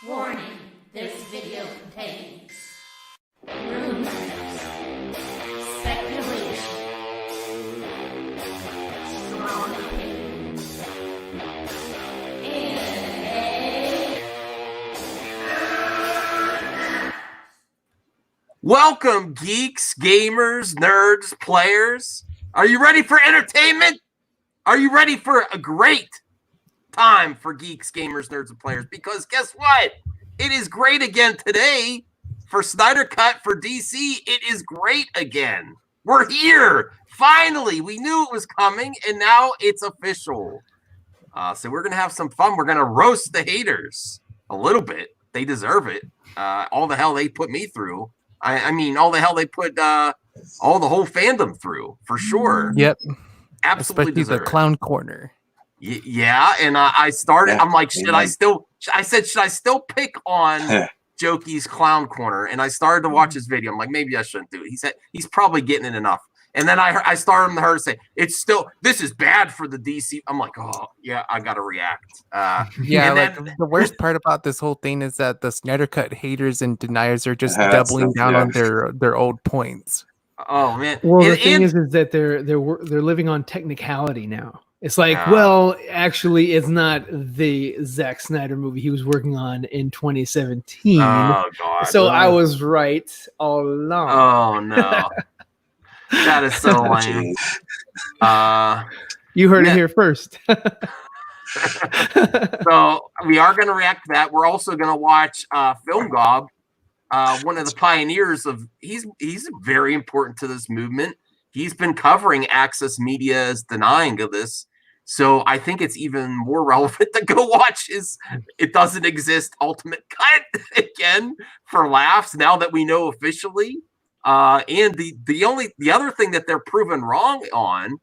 Warning, this video contains rumors, speculation, strong opinions, and welcome, geeks, gamers, nerds, players. Are you ready for entertainment? Are you ready for a great time for geeks, gamers, nerds, and players? Because guess what? It is great again today for SnyderCut for DC. It is great again. We're here. Finally, we knew it was coming, and now it's official. So we're going to have some fun. We're going to roast the haters a little bit. They deserve it. All the hell they put me through. I mean, all the hell they put all the whole fandom through, for sure. Yep. Absolutely Especially the clown corner. Yeah, and I started. I'm like, should I still pick on Jokey's clown corner? And I started to watch his video. I'm like, maybe I shouldn't do it. He said he's probably getting it enough. And then I started to her say, this is bad for the DC. I'm like, oh yeah, I gotta react. Yeah, like the worst part about this whole thing is that the SnyderCut haters and deniers are just doubling down on their old points. Oh man. Well, the thing is that they're living on technicality now. It's like, well, actually, it's not the Zack Snyder movie he was working on in 2017. Oh God! So I was right all along. Oh no, that is so lame. You heard it here first. So we are going to react to that. We're also going to watch Film Gob, one of the pioneers of. He's very important to this movement. He's been covering Access Media's denying of this. So I think it's even more relevant to go watch his It Doesn't Exist Ultimate Cut again for laughs now that we know officially. And the other thing that they're proven wrong on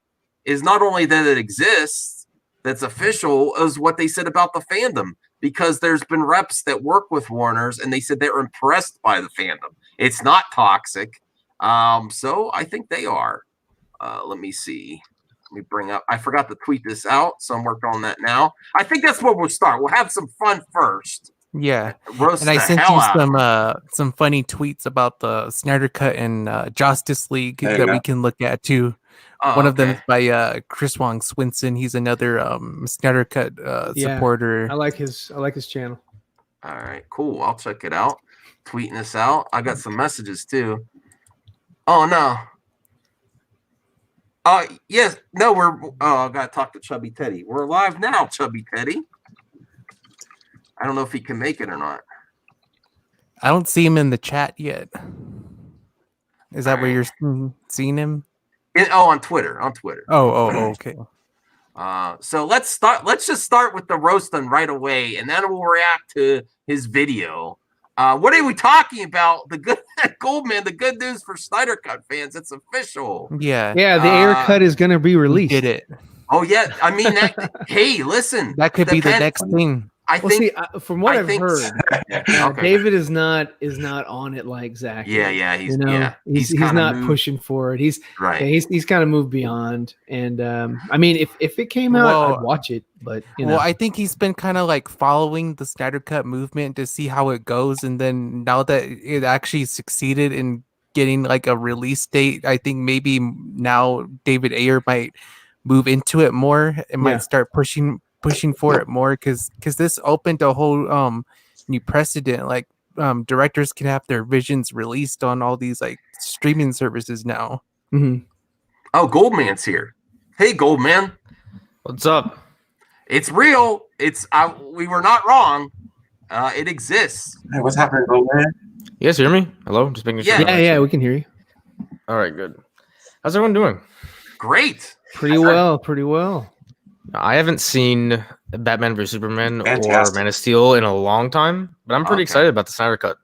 is not only that it exists, that's official, is what they said about the fandom. Because there's been reps that work with Warner's and they said they're impressed by the fandom. It's not toxic. So I think they are. Let me see. Let me bring up. I forgot to tweet this out, so I'm working on that now. I think that's where we'll start. We'll have some fun first. Yeah, and I sent you some funny tweets about the SnyderCut and Justice League that we can look at too. One of them is by Chris Wong Swinson. He's another SnyderCut supporter. I like his channel. All right, cool. I'll check it out. Tweeting this out. I got some messages too. Oh no. Yes, no, I gotta talk to Chubby Teddy. We're live now, Chubby Teddy. I don't know if he can make it or not. I don't see him in the chat yet. Is that where you're seeing him? On Twitter. On Twitter. Oh, okay. So let's just start with the roasting right away, and then we'll react to his video. What are we talking about? The good Goldman, the good news for SnyderCut fans. It's official. Yeah. Yeah, the air cut is gonna be released. Did it. Oh yeah. I mean hey, listen. That could be the next thing. I think from what I've heard, David is not on it like Zach. Yeah, he's not pushing for it. He's kind of moved beyond. And I mean, if it came out, I'd watch it. But well, I think he's been kind of like following the SnyderCut movement to see how it goes, and then now that it actually succeeded in getting like a release date, I think maybe now David Ayer might move into it more and might start pushing for it more because this opened a whole new precedent. Like directors can have their visions released on all these like streaming services now. Oh, Goldman's here. Hey, Goldman. What's up? It's real. It's we were not wrong. It exists. Hey, what's happening, Goldman? You guys hear me? Hello? Just making sure. Yeah, we can hear you. All right, good. How's everyone doing? Great. Pretty well. I haven't seen Batman vs Superman or Man of Steel in a long time, but I'm pretty excited about the SnyderCut.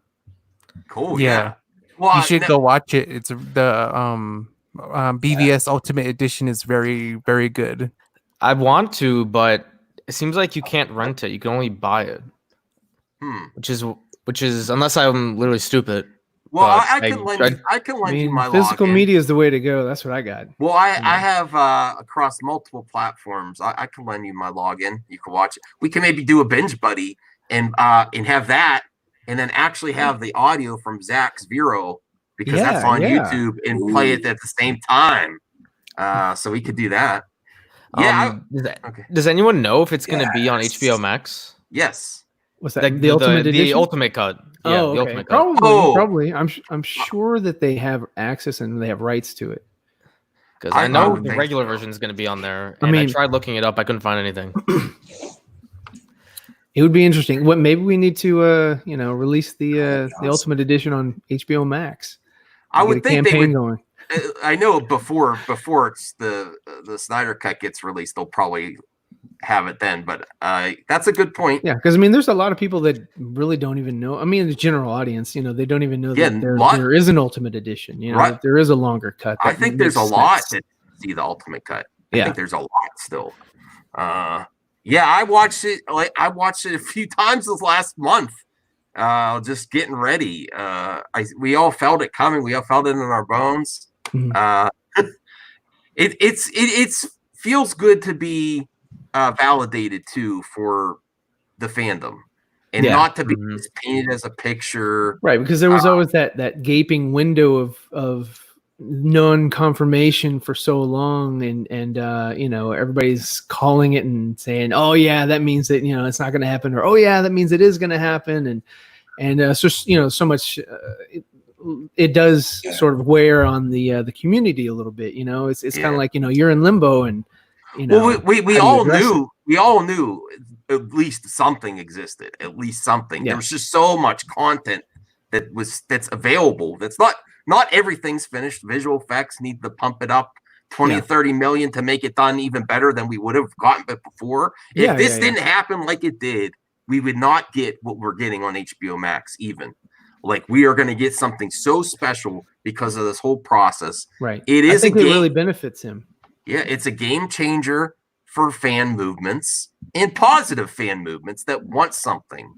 Cool. Yeah. Well, you should go watch it. It's the BVS Ultimate Edition is very, very good. I want to, but it seems like you can't rent it. You can only buy it. Which is unless I'm literally stupid. Well, I can lend you my physical login. media is the way to go. That's what I got. Well, I have across multiple platforms. I can lend you my login. You can watch it. We can maybe do a binge buddy and have that, and then actually have the audio from Zach's Vero, because that's on YouTube, and play it at the same time. So we could do that. Yeah. Does anyone know if it's going to be on HBO Max? Yes. What's that? The Ultimate Edition? The Ultimate Cut. Yeah, the Ultimate Cut. Probably. I'm sure that they have access and they have rights to it. Because I know the regular version is going to be on there. And I tried looking it up. I couldn't find anything. It would be interesting. Maybe we need to release the Ultimate Edition on HBO Max. I would think they would. Going. I know before it's the Snyder Cut gets released, they'll probably have it then. But that's a good point. Yeah, because there's a lot of people that really don't even know. The general audience, they don't even know that there is an Ultimate Edition. That there is a longer cut. I think there's a lot that see the Ultimate Cut. I think there's a lot still. Yeah, I watched it. I watched it a few times this last month. Just getting ready. We all felt it coming. We all felt it in our bones. Mm-hmm. It feels good to be validated too for the fandom, and not to be just painted as a picture, right? Because there was always that gaping window of non-confirmation for so long, and everybody's calling it and saying, oh yeah, that means that it's not going to happen, or oh yeah, that means it is going to happen, and so so much it does sort of wear on the community a little bit. It's kind of like you're in limbo, and we all knew at least something existed, at least something. There was just so much content that's available. That's not everything's finished. Visual effects need to pump it up 20 or 30 million to make it done even better than we would have gotten it before. If this didn't happen like it did, we would not get what we're getting on HBO Max even. Like, we are going to get something so special because of this whole process. Right. I think it really benefits him. Yeah, it's a game changer for fan movements and positive fan movements that want something.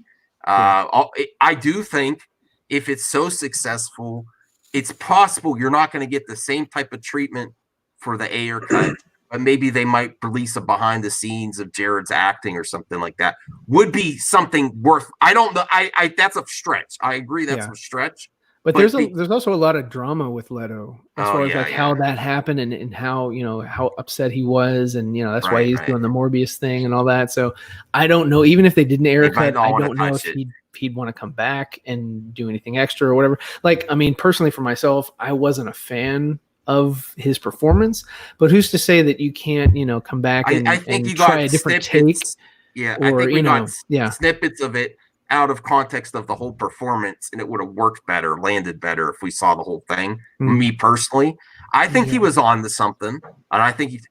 I do think if it's so successful, it's possible you're not going to get the same type of treatment for the Ayer cut, but maybe they might release a behind the scenes of Jared's acting or something like that. Would be something worth. I don't know. I that's a stretch. I agree that's a stretch. But there's also a lot of drama with Leto as far as how that happened and how how upset he was, and that's why he's doing the Morbius thing and all that. So I don't know. Even if they didn't Ayer cut, I don't know if he'd want to come back and do anything extra or whatever. Like, personally for myself, I wasn't a fan of his performance, but who's to say that you can't come back and, I think you try got a different snippets. take? I think we got snippets of it out of context of the whole performance, and it would have worked better, landed better if we saw the whole thing. Me personally, I think he was on to something, and I think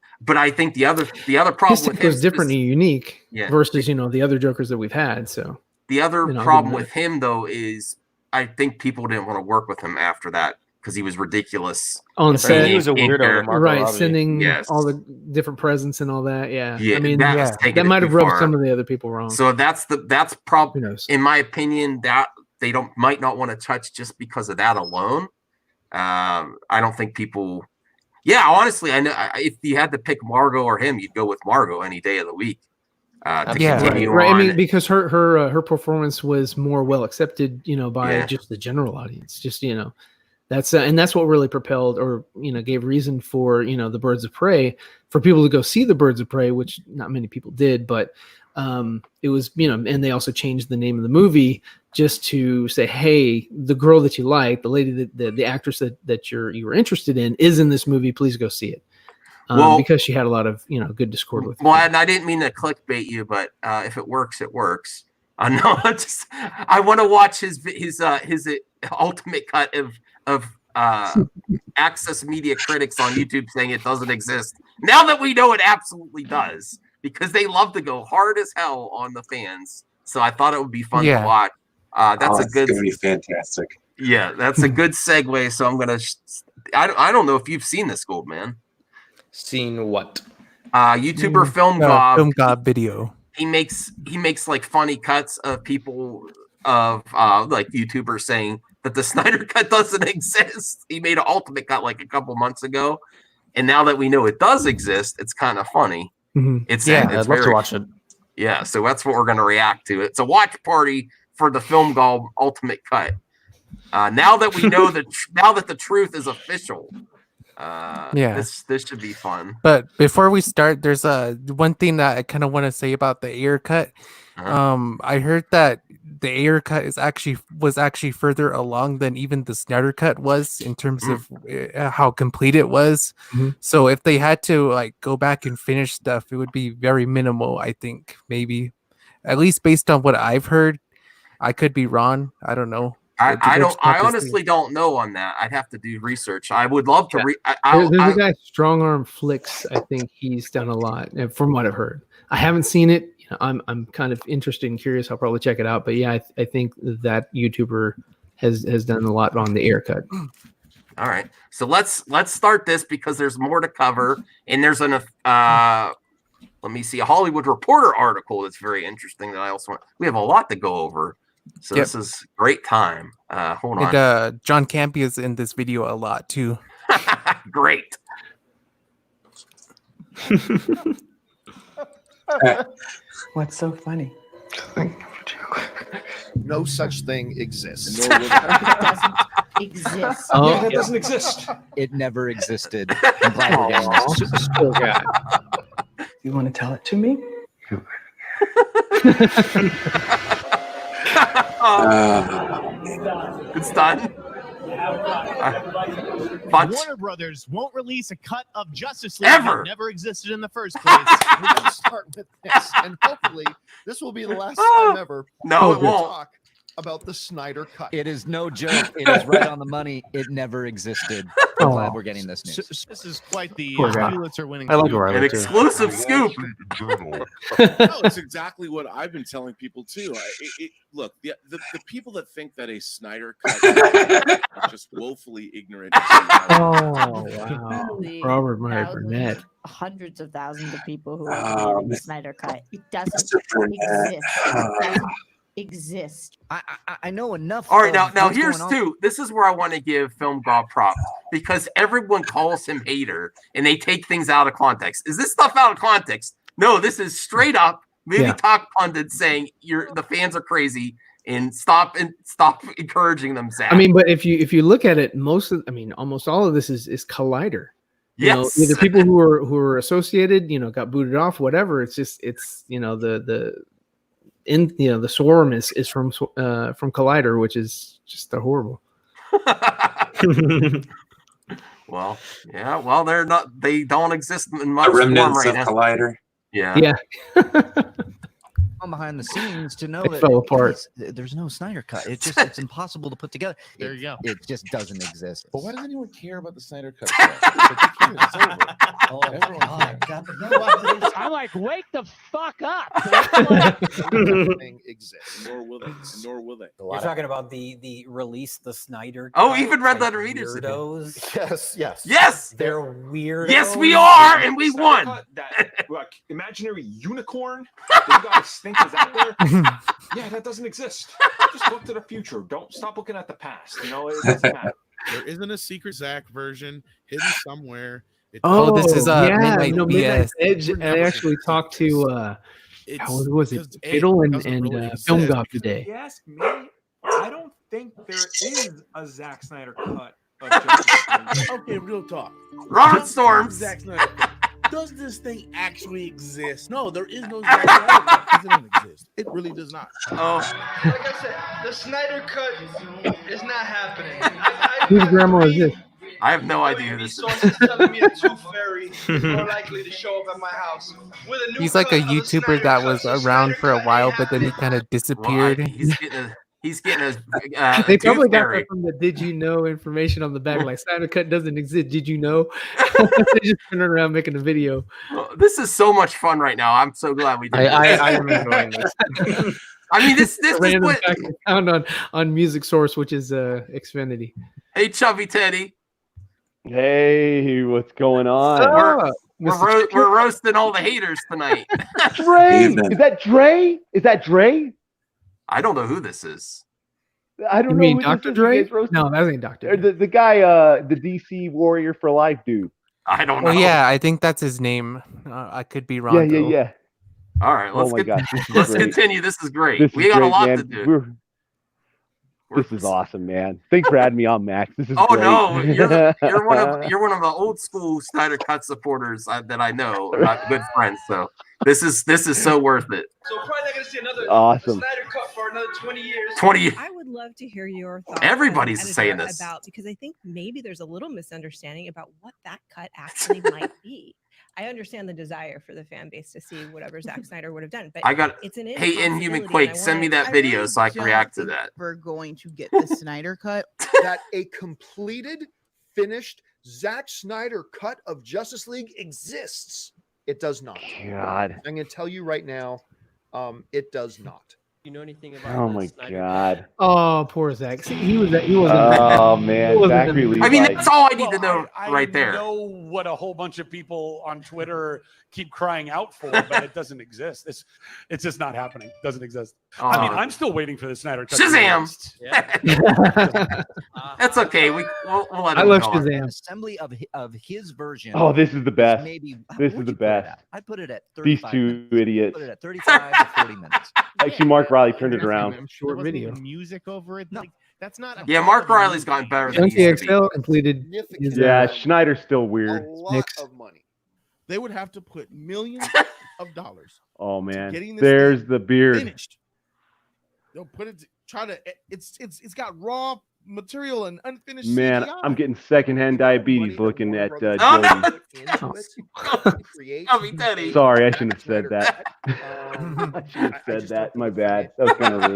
the other problem with him was different and unique versus the other Jokers that we've had. So the other problem with him though is I think people didn't want to work with him after that because he was ridiculous on set. He was a weirdo, right? Sending all the different presents and all that. Yeah. That might have rubbed some of the other people wrong. So that's probably, in my opinion, that they might not want to touch just because of that alone. I don't think people. Yeah, honestly, I know if you had to pick Margot or him, you'd go with Margot any day of the week. Right. Because her performance was more well accepted, by just the general audience. Just that's and that's what really propelled or gave reason for the Birds of Prey, for people to go see the Birds of Prey, which not many people did, but it was and they also changed the name of the movie just to say, hey, the girl that you like, the lady the actress that you were interested in is in this movie, please go see it. Because she had a lot of good discord with. Well, and I didn't mean to clickbait you, but if it works, it works. No, I want to watch his ultimate cut of access media critics on YouTube saying it doesn't exist. Now that we know it absolutely does, because they love to go hard as hell on the fans. So I thought it would be fun to watch. That's going to be fantastic. Yeah, that's a good segue. So I'm gonna. I don't know if you've seen this, Goldman. Seen what? YouTuber Film Gob video. He makes like funny cuts of people of like YouTubers saying that the Snyder Cut doesn't exist. He made an ultimate cut like a couple months ago, and now that we know it does exist, it's kind of funny. Mm-hmm. I'd love to watch it. Yeah, so that's what we're going to react to. It's a watch party for the Film Gob Ultimate Cut. Now that we know now that the truth is official, this should be fun. But before we start, there's one thing that I kind of want to say about the Ayer cut. I heard that the Ayer cut was actually further along than even the Snyder cut was in terms of how complete it was. So if they had to like go back and finish stuff, it would be very minimal. I think maybe, at least based on what I've heard. I could be wrong. I don't know. I honestly don't know on that. I'd have to do research. I would love to. There's a guy, Strong Arm Flicks. I think he's done a lot, from what I've heard. I haven't seen it. I'm kind of interested and curious. I'll probably check it out. But yeah, I think that YouTuber has done a lot on the Ayer cut. All right, so let's start this because there's more to cover, and there's an let me see, a Hollywood Reporter article that's very interesting that I also want. We have a lot to go over. So this is great time. Hold on. And John Campea is in this video a lot too. Great. What's so funny? No such thing exists. It doesn't exist. Oh, that doesn't exist. It never existed. I'm glad we're getting this. Oh, God. You want to tell it to me? It's done. Warner Brothers won't release a cut of Justice League Ever. that never existed in the first place. We're going to start with this, and hopefully this will be the last time ever. No, it we'll won't. talk about the Snyder Cut. It is no joke. It is right on the money. It never existed. I'm glad we're getting this news. This is quite the Poor guy. Pulitzer winning. I like scoop. Riley An too. exclusive scoop. No, it's exactly what I've been telling people too. Look, the people that think that a Snyder Cut are just woefully ignorant. Oh, wow. Robert Meyer Burnett. Hundreds of thousands of people who are in the Snyder Cut. It doesn't exist. It doesn't exist. I know enough. All right, now here's two. This is where I want to give Film Gob props because everyone calls him hater and they take things out of context. Is this stuff out of context? No, this is straight up movie talk pundits saying the fans are crazy and stop encouraging them, Zach. I mean, but if you look at it, almost all of this is Collider. Yes. Either people who are associated, got booted off, whatever. It's the swarm is from Collider, which is just horrible. Well, yeah. Well, they don't exist in much form remnants right of now. Collider. Yeah. Behind the scenes to know It that fell apart. there's no Snyder Cut. It's impossible to put together. There you go. It just doesn't exist. But why does anyone care about the Snyder Cut? It's over. Oh, Everyone God. cares. I'm like, wake the fuck up. Nothing exists, nor will they. You're talking about the release, the Snyder. Oh, Cut, even Red like Letter Readers. weirdos. Yes. They're weird. Yes, we are, and we won. That imaginary unicorn that you guys think is out there. Yeah, that doesn't exist. Just look to the future. Don't stop looking at the past. It doesn't matter. There isn't a secret Zack version hidden somewhere. This is Midnight Midnight BS. Edge. I actually talked to what was it? Fiddle and Film Gob today. If you ask me, I don't think there is a Zack Snyder cut of Justice League. Okay, real talk. Robert Storms. Zack Snyder Cut. Does this thing actually exist? No, there is no Zack Snyder Cut. It doesn't exist. It really does not. Oh. Like I said, the Snyder Cut is not happening. Whose grandma is this? I have no idea who this is. Sources telling me the Tooth Fairy is more likely to show up at my house. With a new He's like a cut of the YouTuber Snyder that Cut, was so around Snyder for a Cut while, ain't but then he happening. kind of disappeared. He's getting his. They probably Tooth got Fairy. that from the "Did you know" information on the back. Like Snyder Cut doesn't exist. Did you know? They just turning around making a video. Oh, this is so much fun right now. I'm so glad we did. I am enjoying this. I mean, this is Random what. fact I found on Music Source, which is Xfinity. Hey, Chubby Teddy. Hey, what's going on? We're roasting all the haters tonight. Dre, is that Dre? Is that Dre? I don't know who this is. I don't You know. mean who Dr. this is you Dre? guys roasted. No, that ain't Dr. Dre. The guy, the DC Warrior for Life dude. I don't know. Oh yeah, I think that's his name. I could be wrong. Yeah. All right, Oh my gosh, let's continue. This is great. This We is got a great, lot man. to do. This is awesome, man. Thanks for having me on, Max. This is Oh great. no, you're one of the old school Snyder Cut supporters that I know, good friends. So this is so worth it. So probably not gonna see another Awesome. Snyder Cut for another 20 years. 20 years. I would love to hear your thoughts. Everybody's as an saying editor this. because I think maybe there's a little misunderstanding about what that cut actually might be. I understand the desire for the fan base to see whatever Zack Snyder would have done, but it's an hey, Inhuman Quake, send me that video so I can react to that. We're going to get the Snyder Cut. That a completed, finished Zack Snyder cut of Justice League exists. It does not. God. I'm going to tell you right now, it does not. You know anything about? Oh my God. Oh, poor Zach. See, he wasn't. Oh man, Zachary Levi. I mean, that's all I need to know right there. I know what a whole bunch of people on Twitter keep crying out for, but it doesn't exist. It's just not happening. It doesn't exist. I mean, I'm still waiting for the Snyder Cut. Shazam! That's okay. We'll let I him love go on. An assembly of his version. Oh, this is the best. Maybe This is the best. I'd put it at These 35 two minutes. idiots. Put it at 35 to 40 minutes. Actually, Mark Riley turned it around. Short video. Music over it. Like, that's not. Yeah, Mark Riley's gotten better than he Junkie used to be. XL completed. his, Yeah, Schneider's still weird. A lot of money. They would have to put millions of dollars. Oh man, Getting this there's thing the beard. Finished. They'll put it. Try to. It's got raw material and unfinished. Man, CGI. I'm getting secondhand diabetes looking at no. Jody. Daddy. Sorry, I shouldn't have said that. I should have said that. My bad. That was kind of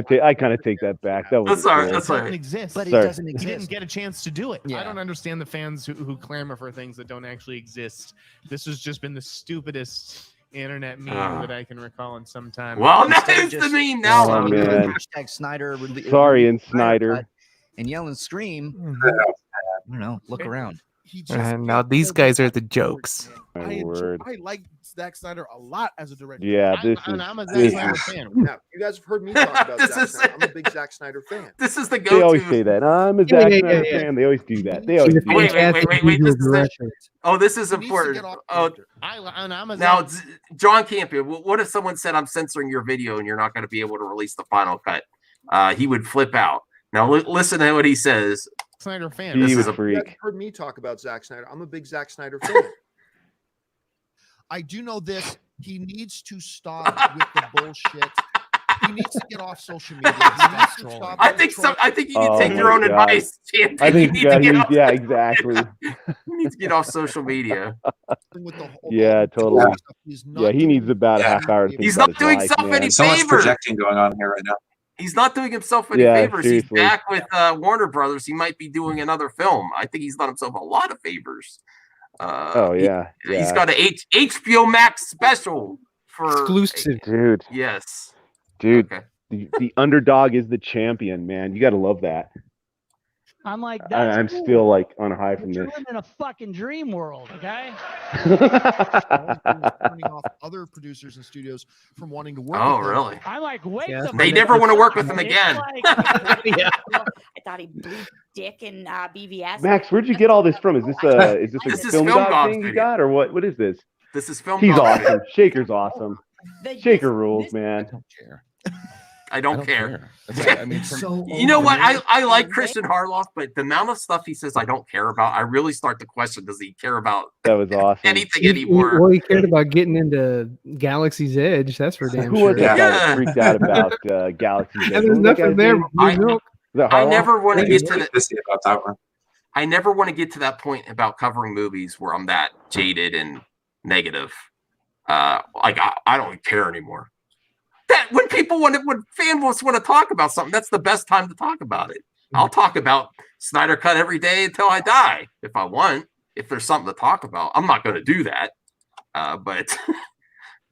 rude. I kind of take that back. That was That's all right. It That's all doesn't right. exist. But it Sorry. doesn't You exist. didn't get a chance to do it. Yeah. I don't understand the fans who clamor for things that don't actually exist. This has just been the stupidest internet meme that I can recall in some time. Well, that is the meme now. Oh, man. Hashtag Snyder. Sorry, and Snyder. And yell and scream. Mm-hmm. I don't know. Look around. And now these guys are the jokes. My word. I like Zack Snyder a lot as a director. Yeah, this I'm a is. Zack Snyder fan. Now, you guys have heard me talk about Zack Snyder. I'm a big Zack Snyder fan. This is the They always go-to. say that. I'm a Zack Snyder fan. They always do that. They always do Wait. that. This is this is He needs to important. get off Oh, character. I'm a now, Zack- John Campea, what if someone said, I'm censoring your video and you're not going to be able to release the final cut? He would flip out. Now, listen to what he says. Snyder fan. He was a You freak. guys heard me talk about Zack Snyder. I'm a big Zack Snyder fan. I do know this. He needs to stop with the bullshit. He needs to get off social media. He needs to stop I think you need to take your own my God. advice, Campea. I think you need to get off, yeah, exactly. you need to get off social media. with the whole Yeah, totally. stuff. He's not Yeah, he doing needs about a half hour to think He's about not his doing life, himself man. any So much favors. projecting going on here right now. He's not doing himself any Yeah, favors. seriously. He's back with Warner Brothers. He might be doing another film. I think he's done himself a lot of favors. Oh yeah, He's got an HBO Max special for Exclusive. dude. Yes, Dude, Okay. the underdog is the champion, man. You got to love that. I'm like, that's I'm cool. still like on a high from You're this. living in a fucking dream world, okay? turning off other producers and studios from wanting to work Oh, with him. really? I'm like, wait Yeah. the They fuck never want to work with up. him It's again. like- I thought he blew dick in BVS. Max, where'd you get all this from? Is this a This is film Film dog Dog thing you video. got, or what? What is this? This is film. He's dog. awesome. Shaker's awesome. Shaker rules, man. I don't care. I mean, so You know what? I like Christian Harloff, but the amount of stuff he says I don't care about, I really start to question: does he care about That was awesome. anything anymore? Well, he cared about getting into Galaxy's Edge. That's for damn Who sure. was that guy Yeah. that freaked out about Galaxy's Edge? And there's What was that nothing guy's there. name? but blue milk. Was that I Harloff? never want to He's get to that. pissy about that one. I never want to get to that point about covering movies where I'm that jaded and negative. Like I don't care anymore. That when people when fans want to talk about something, that's the best time to talk about it. I'll talk about Snyder Cut every day until I die if I want. If there's something to talk about, I'm not going to do that. But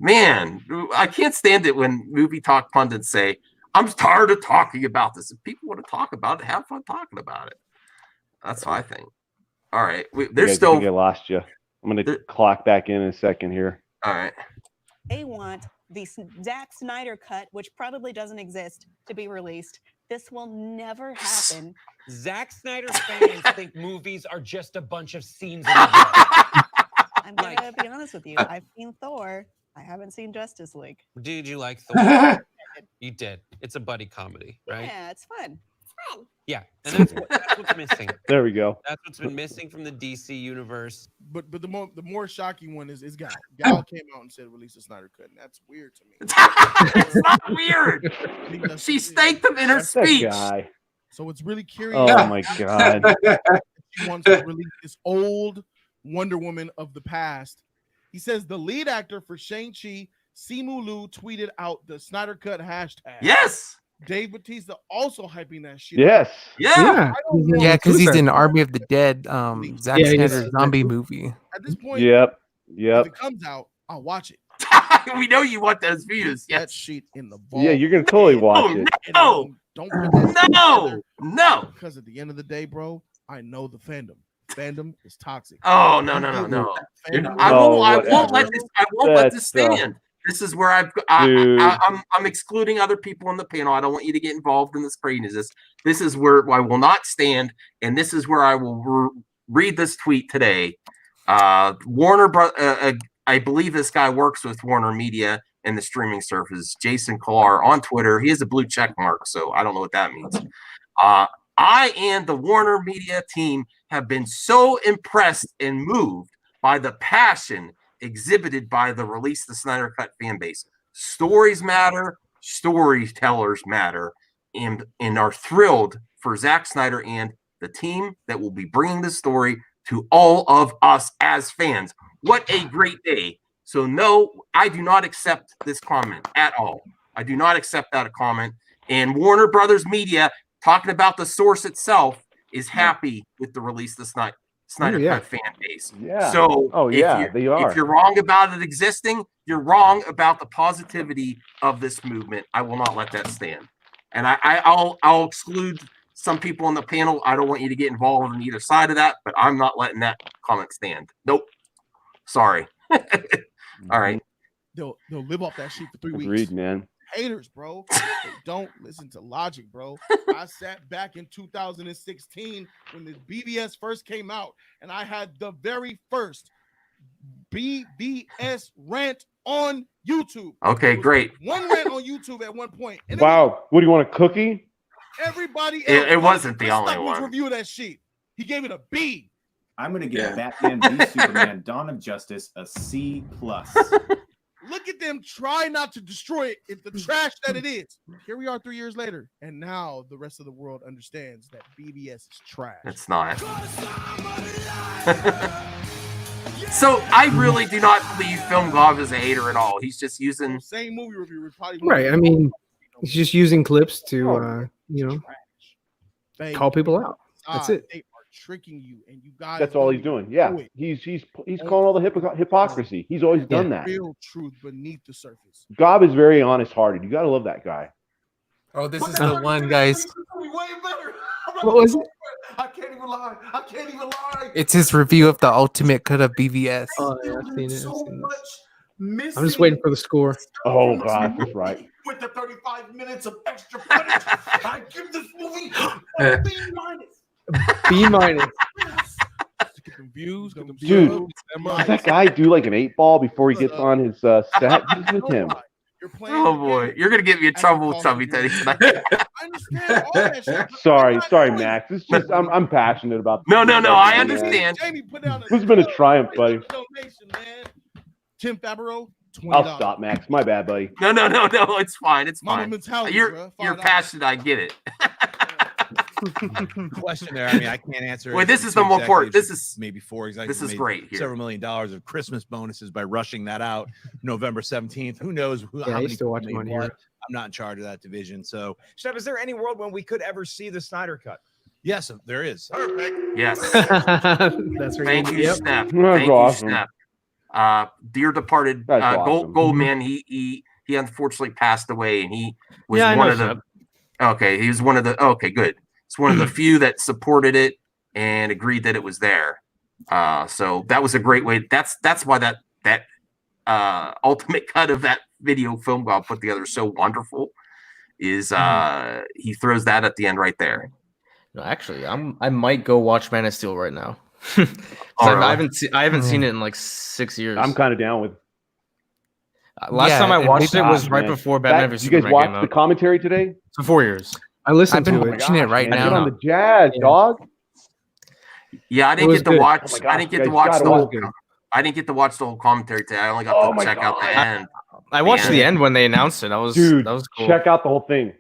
man, I can't stand it when movie talk pundits say, "I'm tired of talking about this." If people want to talk about it, have fun talking about it. That's what I think. All right, You there's guys, I still. think I lost you. I'm gonna clock back in a second here. All right. They want the Zack Snyder cut, which probably doesn't exist, to be released. This will never happen. Zack Snyder fans think movies are just a bunch of scenes in a movie. I'm gonna be honest with you. I've seen Thor. I haven't seen Justice League. Did you like Thor? You did. It's a buddy comedy, right? Yeah, it's fun. Yeah, and that's what's missing. There we go. That's what's been missing from the DC universe. But the more shocking one is Gal. Gal came out and said release the Snyder Cut, and that's weird to me. It's not weird. She staked him in her speech. Guy. So it's really curious. Oh my god. She wants to release this old Wonder Woman of the past. He says the lead actor for Shang-Chi, Simu Liu, tweeted out the Snyder Cut hashtag. Yes. Dave Bautista also hyping that shit. Yes. Yeah. Yeah, because he's in Army of the Dead, Zack Snyder's zombie movie. At this point, Yep. if it comes out, I'll watch it. We know you want those views. That shit in the vault. Yeah, you're gonna totally watch it. No. Don't put that No. Because at the end of the day, bro, I know the fandom. Fandom is toxic. Oh no. I won't let this stand. This is where I'm excluding other people on the panel. I don't want you to get involved in this craziness. This is where I will not stand, and this is where I will read this tweet today. Warner, I believe this guy works with Warner Media and the streaming service. Jason Killar on Twitter. He has a blue check mark, so I don't know what that means. I and the Warner Media team have been so impressed and moved by the passion exhibited by the Release the Snyder Cut fan base. Stories matter, storytellers matter, and are thrilled for Zack Snyder and the team that will be bringing this story to all of us as fans. What a great day. So no, I do not accept this comment at all. I do not accept that comment. And Warner Brothers Media, talking about the source itself, is happy with the Release the Snyder Cut fan base. Yeah. So they are. If you're wrong about it existing, you're wrong about the positivity of this movement. I will not let that stand. And I'll exclude some people on the panel. I don't want you to get involved on either side of that, but I'm not letting that comment stand. Nope. Sorry. All right. They'll live off that shit for 3 weeks. Agreed, man. Haters, bro. They don't listen to logic, bro. I sat back in 2016 when the BBS first came out, and I had the very first BBS rant on YouTube. Okay, great. One rant on YouTube at one point. And Wow. What do you want, a cookie? Everybody else, it wasn't the only was one. review that shit. He gave it a B. I'm gonna give Batman v Superman: Dawn of Justice a C+. Look at them try not to destroy it, the trash that it is. Here we are 3 years later, and now the rest of the world understands that BBS is trash. It's not. So I really do not believe Film Gob is a hater at all. He's just using same movie reviewer. Probably Right. I mean, he's just using clips to, call people out. That's it. They are tricking you, and you guys. That's all he's doing. Yeah, he's calling all the hypocrisy. He's always done that. Real truth beneath the surface. Gob is very honest-hearted. You gotta love that guy. Oh, this is the one, guys. What was it? I can't even lie. I can't even lie. It's his review of the ultimate cut of BVS. Oh, yeah, I've seen it. I'm just waiting for the score. Oh God, that's right. With the 35 minutes of extra footage, I give this movie a B minus. B minus. Get them views, get them Dude, subs, does that guy do like an 8-ball before he gets on his set? Who's with him? Oh boy, you're gonna get me in trouble with Chubby Teddy tonight. Sorry, Max. It's just I'm passionate about. No, I understand. Who's been a triumph, buddy? Tim Fabro. I'll stop, Max. My bad, buddy. No, it's fine. It's Mama fine. mentality, You're passionate. I get it. Question there. I mean, I can't answer. Wait, this is the more important. This is maybe $4 exactly. This is great. Here. Several $1 million of Christmas bonuses by rushing that out November 17th. Who knows? How I many used to watch people one made here. more. I'm not in charge of that division. So, Steph, is there any world when we could ever see the Snyder Cut? yes, there is. Perfect. Yes. That's right. Thank you, Yep. Steph. That's Thank awesome. you, Steph. Dear departed That's awesome. Goldman, he unfortunately passed away, and he was Yeah, I one know of the. Steph. Okay, he was one of the. Okay, good. It's one of the few that supported it and agreed that it was there. So that was a great way. That's why that ultimate cut of that video film got put together so wonderful. Is he throws that at the end right there. No, actually, I might go watch Man of Steel right now. Oh, really? I haven't seen it in like 6 years. I'm kind of down with. Last time I watched it was right before Batman vs You guys Superman watched came the out. commentary today? For 4 years. I listened I've been to it. watching it right Man, now. get on the jazz, dog. Yeah, I It didn't was get to good. watch. Oh my I gosh, didn't you get to guys watch gotta the watch whole. I didn't get to watch the whole commentary today. I only got Oh to my check out the end. I watched the Yeah. end when they announced it. That was cool. Check out the whole thing.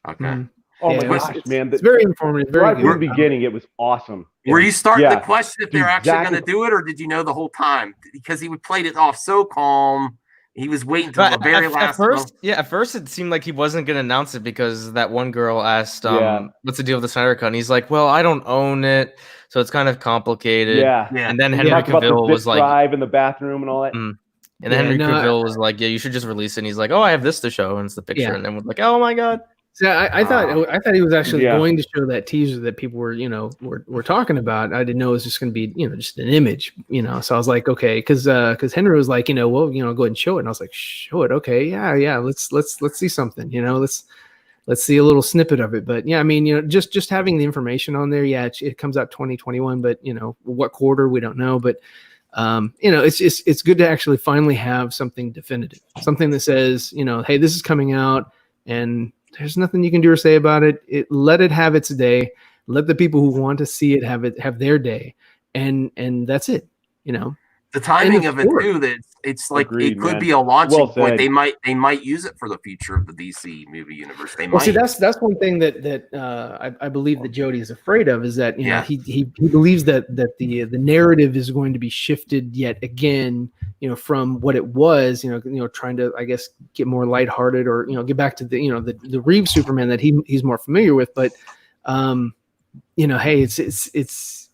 Okay. Oh Yeah, my it's- gosh, man! it's very informative, very Right from good. the beginning, it was awesome. Were you starting Yeah. to question if they're Dude, actually Zack going to do it, or did you know the whole time? Because he played it off so calm. He was waiting till the very last. At first it seemed like he wasn't going to announce it because that one girl asked, "What's the deal with the Snyder Cut?" And he's like, "Well, I don't own it, so it's kind of complicated." Yeah. And then He Henry talked about the Cavill zip was like, drive in the bathroom and all that. And then Henry Cavill was like, "Yeah, you should just release it." And he's like, "Oh, I have this to show," and it's the picture. Yeah. And then we're like, "Oh my god!" So I thought he was actually Yeah. going to show that teaser that people were talking about. I didn't know it was just going to be just an image, So I was like, okay, because Henry was like, well, go ahead and show it, and I was like, show it, okay, yeah, let's see something, let's see a little snippet of it. But yeah, I mean, just having the information on there, yeah, it comes out 2021, but what quarter we don't know, but it's good to actually finally have something definitive, something that says, hey, this is coming out. And there's nothing you can do or say about it. Let it have its day. Let the people who want to see it have their day, and that's it. The timing of it too. That it's like Agreed, it could man. be a launching Well point. said. They might use it for the future of the DC movie universe. They Well, might. see, that's one thing that I believe that Jody is afraid of is that he believes that the narrative is going to be shifted yet again, from what it was, trying to, I guess, get more lighthearted or get back to the Reeves Superman that he's more familiar with, but hey,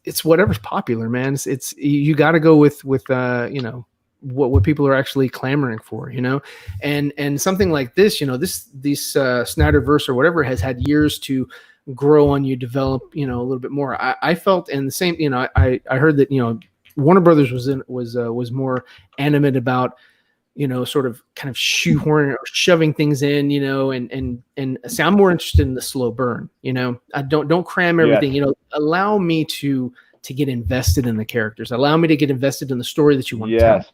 it's whatever's popular, man. It's you got to go with what people are actually clamoring for, and something like this, this Snyderverse or whatever has had years to grow on you, develop, a little bit more. I felt, and the same, I heard that, Warner Brothers was more animate about, sort of kind of shoehorning or shoving things in, and say, I'm more interested in the slow burn, I don't cram everything, allow me to get invested in the characters, allow me to get invested in the story that you want to tell.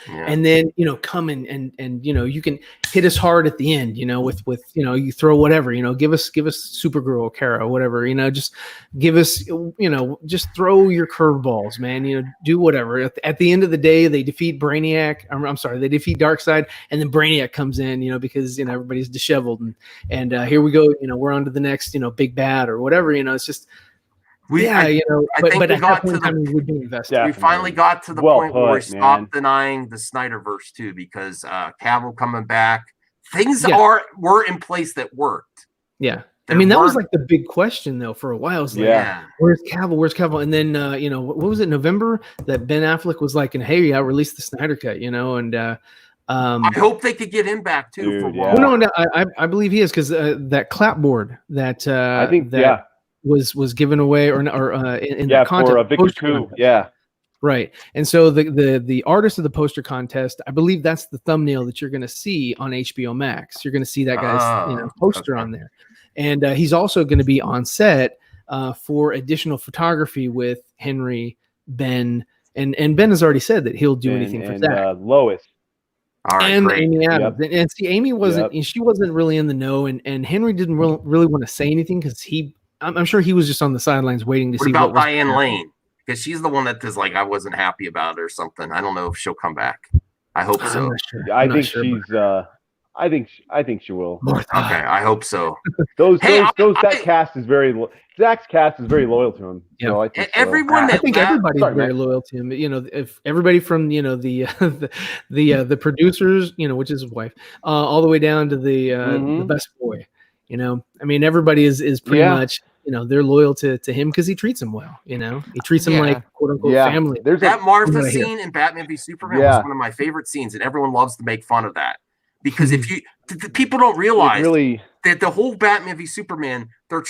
And then come and you can hit us hard at the end, with you throw whatever, give us Supergirl, Kara, whatever, just give us, just throw your curveballs, man, do whatever. At the end of the day, they defeat Brainiac. I'm sorry, they defeat Darkseid, and then Brainiac comes in, because everybody's disheveled, and here we go, we're on to the next big bad or whatever, it's just. But at that point in time, we would be invested. We finally got to the point where we stopped denying the Snyderverse too, because Cavill coming back, things were in place that worked. Yeah, I mean that was like the big question though for a while. It was like, where's Cavill? Where's Cavill? And then what was it? November that Ben Affleck was like, hey, I released the Snyder Cut, and I hope they could get him back too. Dude, for no, I believe he is, because that clapboard that I think that. Was given away or in the contest for Victor Koo, right. And so the artist of the poster contest, I believe that's the thumbnail that you're going to see on HBO Max. You're going to see that guy's poster on there, and he's also going to be on set for additional photography with Henry, Ben, and Ben has already said that he'll do anything for Zack. Lois. All right, and great. Amy Adams. And see, Amy she wasn't really in the know, and Henry didn't really want to say anything because I'm sure he was just on the sidelines waiting to see what was Diane Lane, because she's the one that is like, I wasn't happy about it or something. I don't know if she'll come back. I hope so. I think I think she will. Okay, I hope so. That cast is Zack's cast is very loyal to him. Yeah, so I think everyone. I think everybody's very loyal to him. If everybody from the producers, which is his wife, all the way down to the best boy. I mean, everybody is pretty much, they're loyal to him because he treats them well. He treats them like quote unquote family. There's that Martha scene in Batman v Superman was one of my favorite scenes, and everyone loves to make fun of that because if you people don't realize that the whole Batman v Superman, they're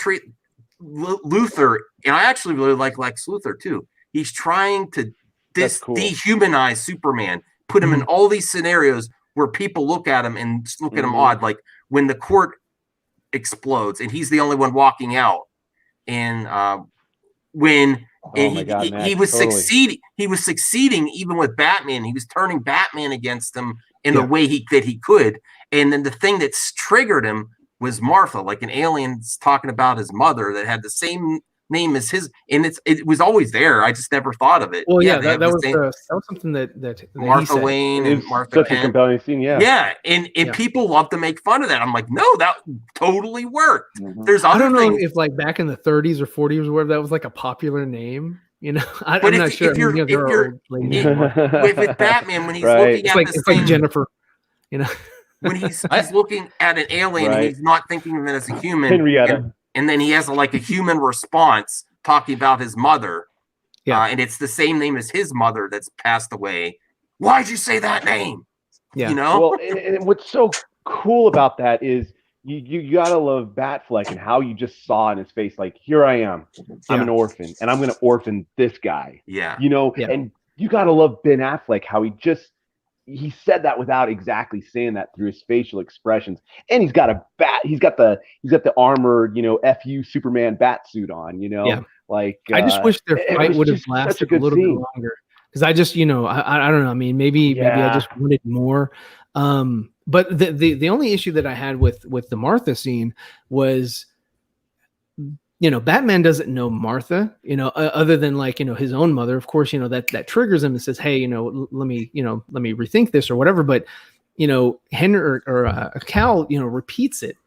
Luthor, and I actually really like Lex Luthor too. He's trying to dehumanize Superman, put him in all these scenarios where people look at him and look at him odd, like when the court explodes and he's the only one walking out, and when he was succeeding even with Batman, he was turning Batman against him in the way that he could. And then the thing that's triggered him was Martha, like an alien's talking about his mother that had the same name as his, and it was always there. I just never thought of it. Well, that was something that Martha Wayne and Martha such Kent. a compelling scene, and people love to make fun of that. I'm like, no, that totally worked. There's I other don't know things. if like back in the 30s or 40s or whatever, that was like a popular name. You know, I'm But not sure. if you're with Batman, when he's looking at it's like Jennifer, you know, when he's looking at an alien and he's not thinking of it as a human, Henrietta. and then he has like a human response talking about his mother, and it's the same name as his mother that's passed away. Why'd you say that name? Yeah, you know. Well, and what's so cool about that is you gotta love Batfleck and how you just saw in his face, like, here I am, I'm an orphan, and I'm gonna orphan this guy. Yeah, you know, and you gotta love Ben Affleck, how he said that without exactly saying that through his facial expressions, and he's got the armored, you know, FU Superman bat suit on, you know, like I just wish their fight would have lasted a little bit longer, because I just, you know, I don't know, I mean, maybe I just wanted more. But the only issue that I had with the Martha scene was, you know, Batman doesn't know Martha, you know, other than like, you know, his own mother. Of course, you know, that triggers him and says, hey, you know, let me rethink this or whatever. But, you know, Henry or Cal, you know, repeats it,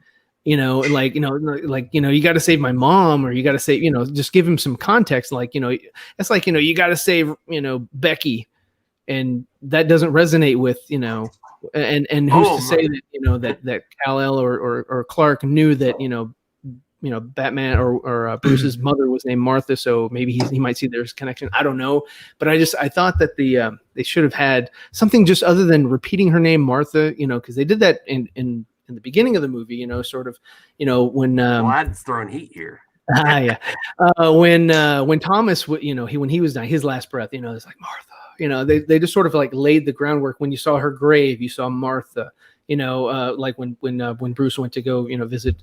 you know, like, you got to save my mom, or you got to save, you know, just give him some context. Like, you know, it's like, you know, you got to save, you know, Becky, and that doesn't resonate with, you know, and who's to say that, you know, that Kal-El or Clark knew that, you know, Batman or Bruce's mother was named Martha, so maybe he might see there's a connection. I don't know, but I thought that they should have had something just other than repeating her name Martha, you know, because they did that in the beginning of the movie, you know, sort of, you know, when Vlad's throwing heat here. When Thomas, you know, when he was dying, his last breath, you know, it's like Martha, you know, they just sort of like laid the groundwork. When you saw her grave, you saw Martha. You know, like when Bruce went to go, you know, visit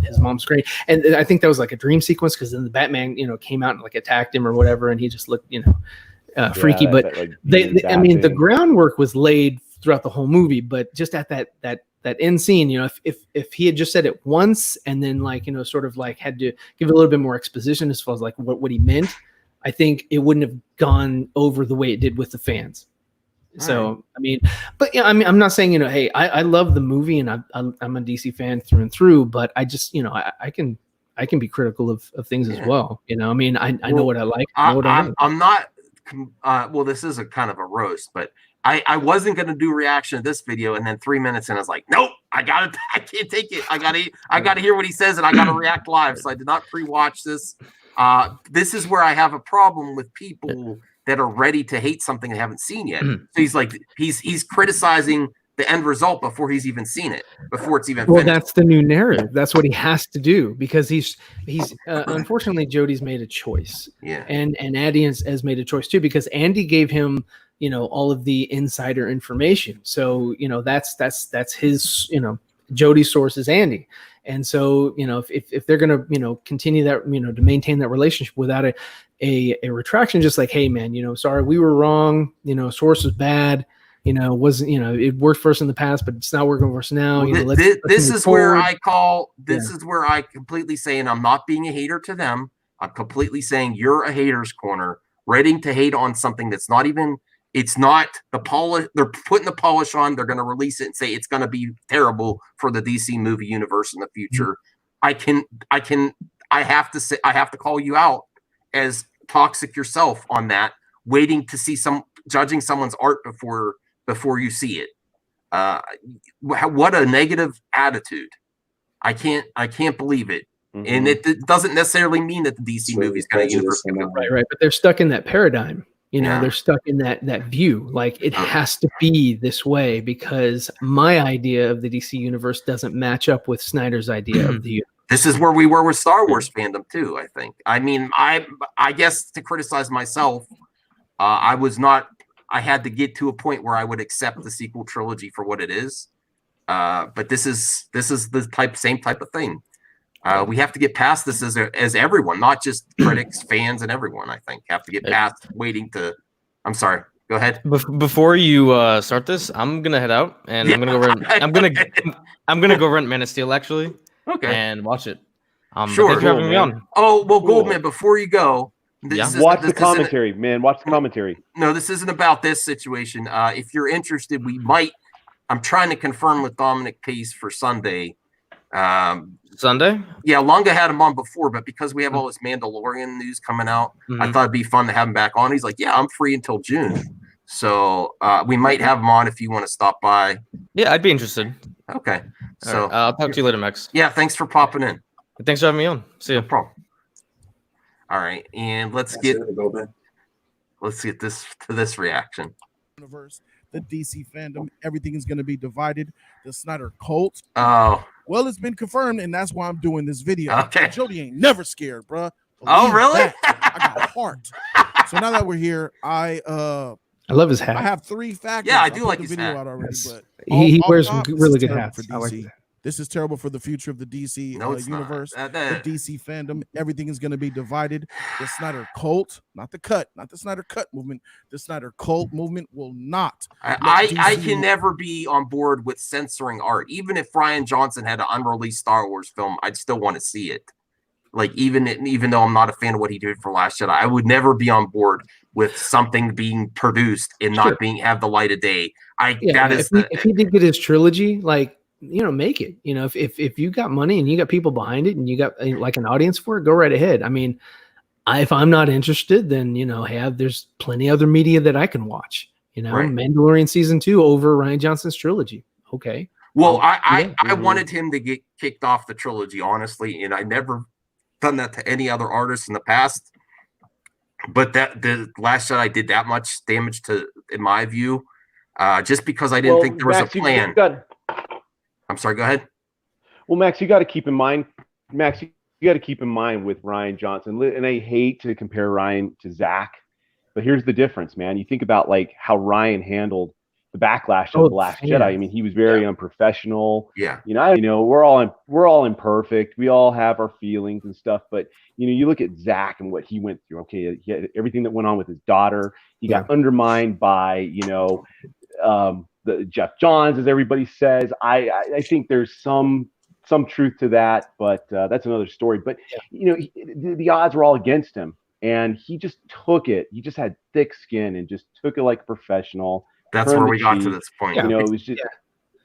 his mom's grave, and I think that was like a dream sequence, because then the Batman, you know, came out and like attacked him or whatever, and he just looked, you know, freaky. But I mean, the groundwork was laid throughout the whole movie, but just at that end scene, you know, if he had just said it once and then, like, you know, sort of like had to give a little bit more exposition as far as like what he meant, I think it wouldn't have gone over the way it did with the fans. So, I mean, but yeah, I mean, I'm not saying, you know, hey, I love the movie and I'm a DC fan through and through, but I just, you know, I can be critical of things as well. You know, I mean, I know what I like. I'm not, well, this is a kind of a roast, but I wasn't going to do a reaction to this video. And then 3 minutes in, I was like, nope, I can't take it. I gotta hear what he says, and I gotta react live. So I did not pre-watch this. This is where I have a problem with people that are ready to hate something they haven't seen yet. So he's like, he's criticizing the end result before he's even seen it, before it's even finished. That's the new narrative. That's what he has to do, because he's unfortunately, Jody's made a choice. Yeah. And Andy has made a choice too, because Andy gave him, you know, all of the insider information. So, you know, that's his, you know, Jody's source is Andy. And so, you know, if they're going to, you know, continue that, you know, to maintain that relationship without a retraction, just like, hey man, you know, sorry, we were wrong, you know, source was bad, you know, wasn't, you know, it worked for us in the past, but it's not working for us now. Well, you know, this is where I call, this is where I completely say, and I'm not being a hater to them, I'm completely saying you're a hater's corner, ready to hate on something that's not even, it's not the polish. They're putting the polish on. They're going to release it and say it's going to be terrible for the DC movie universe in the future. Mm-hmm. I have to say, I have to call you out as toxic yourself on that, waiting to see judging someone's art before you see it. What a negative attitude. I can't believe it. Mm-hmm. And it doesn't necessarily mean that the DC movie is going to universe. Right. But they're stuck in that paradigm. You know, they're stuck in that view. Like, it has to be this way because my idea of the DC universe doesn't match up with Snyder's idea of the universe. This is where we were with Star Wars fandom too, I think. I mean, I guess to criticize myself, I had to get to a point where I would accept the sequel trilogy for what it is. But this is the same type of thing. We have to get past this as everyone, not just critics, fans, and everyone, I think, have to get past waiting to. I'm sorry. Go ahead. Before you start this, I'm gonna head out and I'm gonna go rent. I'm gonna go rent Man of Steel actually. Okay. And watch it. Sure. Thanks for having me on. Oh well, Goldman. Before you go, watch the commentary, man. Watch the commentary. No, this isn't about this situation. If you're interested, we might. I'm trying to confirm with Dominic Pace for Sunday. Sunday? Yeah, Lunga had him on before, but because we have all this Mandalorian news coming out, I thought it'd be fun to have him back on. He's like, yeah, I'm free until June. So we might have him on if you want to stop by. Yeah, I'd be interested. Okay. All So right, I'll talk to you later, Max. Yeah, thanks for popping in. Thanks for having me on. See you. No problem. All right, and let's get this reaction. Universe, the DC fandom, everything is going to be divided. The Snyder cult. Oh. Well, it's been confirmed, and that's why I'm doing this video. Okay. Jody ain't never scared, bruh. Oh, really? I got heart. So now that we're here, I love his hat. I have 3 factors. Yeah, I do put like the his video hat. out already, Yes. but He off wears top, some this really is good terrible hats. for I like DC. that. This is terrible for the future of the DC No, it's not. universe. That- The DC fandom, everything is going to be divided. The Snyder cult, not the cut, not the Snyder cut movement. The Snyder cult movement will not. I let DC can never be on board with censoring art. Even if Ryan Johnson had an unreleased Star Wars film, I'd still want to see it. Like even though I'm not a fan of what he did for Last Jedi, I would never be on board with something being produced and not have the light of day. If he did get his trilogy, like, make it. If you got money and you got people behind it and you got like an audience for it, go right ahead. I mean, if I'm not interested, then there's plenty other media that I can watch. Right. Mandalorian season 2 over Ryan Johnson's trilogy. Okay. Well, I wanted him to get kicked off the trilogy, honestly, and I never done that to any other artist in the past. But the Last Jedi did that much damage in my view, just because I didn't think there was Max, a plan. I'm sorry. Go ahead. Well, Max, you got to keep in mind, with Ryan Johnson, and I hate to compare Ryan to Zack, but here's the difference, man. You think about like how Ryan handled the backlash of The Last Jedi. I mean, he was very unprofessional. Yeah. We're all imperfect. We all have our feelings and stuff, but you look at Zack and what he went through. Okay, he had everything that went on with his daughter. He got undermined by the Jeff Johns, as everybody says. I think there's some truth to that, but that's another story. But the odds were all against him, and he just took it. He just had thick skin and just took it like a professional. That's where we got to this point. It was just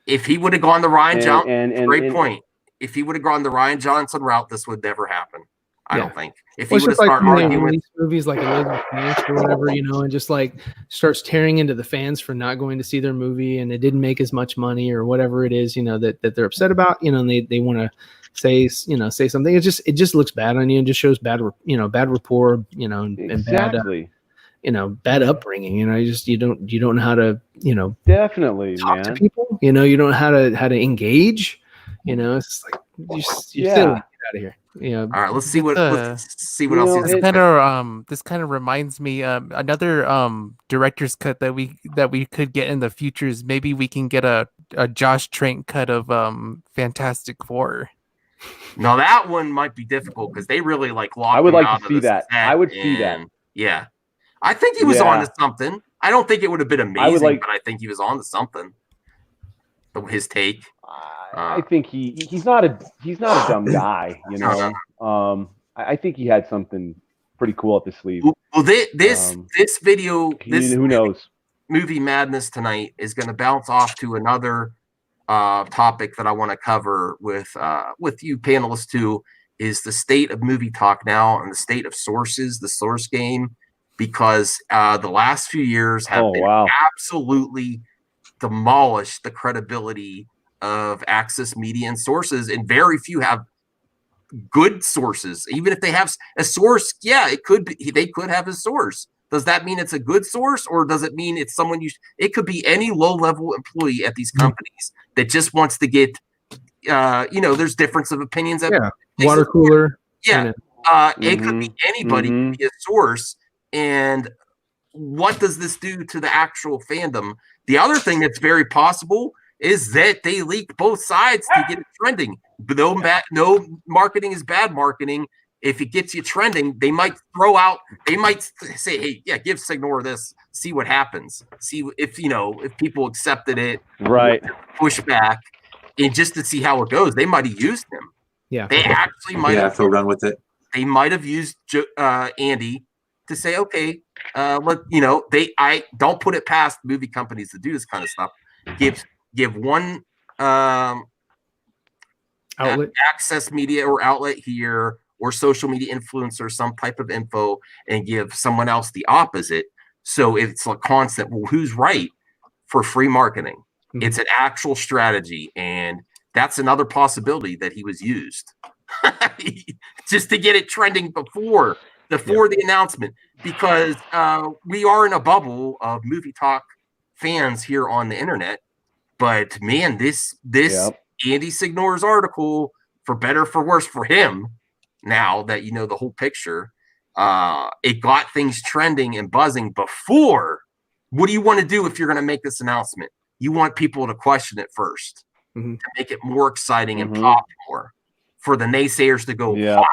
if he would have gone the Ryan Johnson, great point. If he would have gone the Ryan Johnson route, this would never happen. I don't think. If he Well, would have started arguing with movies like Elizabeth Banks or whatever, and just like starts tearing into the fans for not going to see their movie and it didn't make as much money or whatever it is, that they're upset about, and they want to say something. It just looks bad on you and just shows bad rapport, and bad upbringing. You don't know how to, definitely talk to people. You don't know how to engage. It's just like you get out of here. All right, let's see what else. This kind of reminds me another director's cut that we could get in the future is maybe we can get a Josh Trank cut of Fantastic Four. Now that one might be difficult because they really locked. I would like to see that. I would see that. Yeah, I think he was on to something. I don't think it would have been amazing, but I think he was on to something. His take. I think he's not a dumb guy, I think he had something pretty cool up his sleeve. Well, this video, who knows? Movie Madness tonight is going to bounce off to another topic that I want to cover with you panelists too. Is the state of movie talk now and the state of sources, the source game, because the last few years have been absolutely demolished the credibility of access media and sources, and very few have good sources. Even if they have a source, they could have a source. Does that mean it's a good source, or does it mean it's someone it could be any low-level employee at these companies that just wants to get there's difference of opinions at water cooler. It could be anybody could be a source. And what does this do to the actual fandom? The other thing that's very possible is that they leak both sides to get it trending. No marketing is bad marketing, if it gets you trending, they might throw out. They might say, "Hey, yeah, give Signor this. See what happens. See if if people accepted it, right? Pushback, and just to see how it goes. They might have used him. Yeah, they actually might. Yeah, they'll run with it. They might have used Andy to say, okay, I don't put it past movie companies to do this kind of stuff. Give one outlet, access media or outlet here, or social media influencer, some type of info, and give someone else the opposite. So it's a constant. Well, who's right for free marketing? Mm-hmm. It's an actual strategy, and that's another possibility that he was used just to get it trending before the announcement, because we are in a bubble of movie talk fans here on the internet. But man, this Andy Signor's article, for better for worse for him, now that you know the whole picture, it got things trending and buzzing before. What do you want to do if you're going to make this announcement? You want people to question it first, to make it more exciting and pop more, for the naysayers to go hot.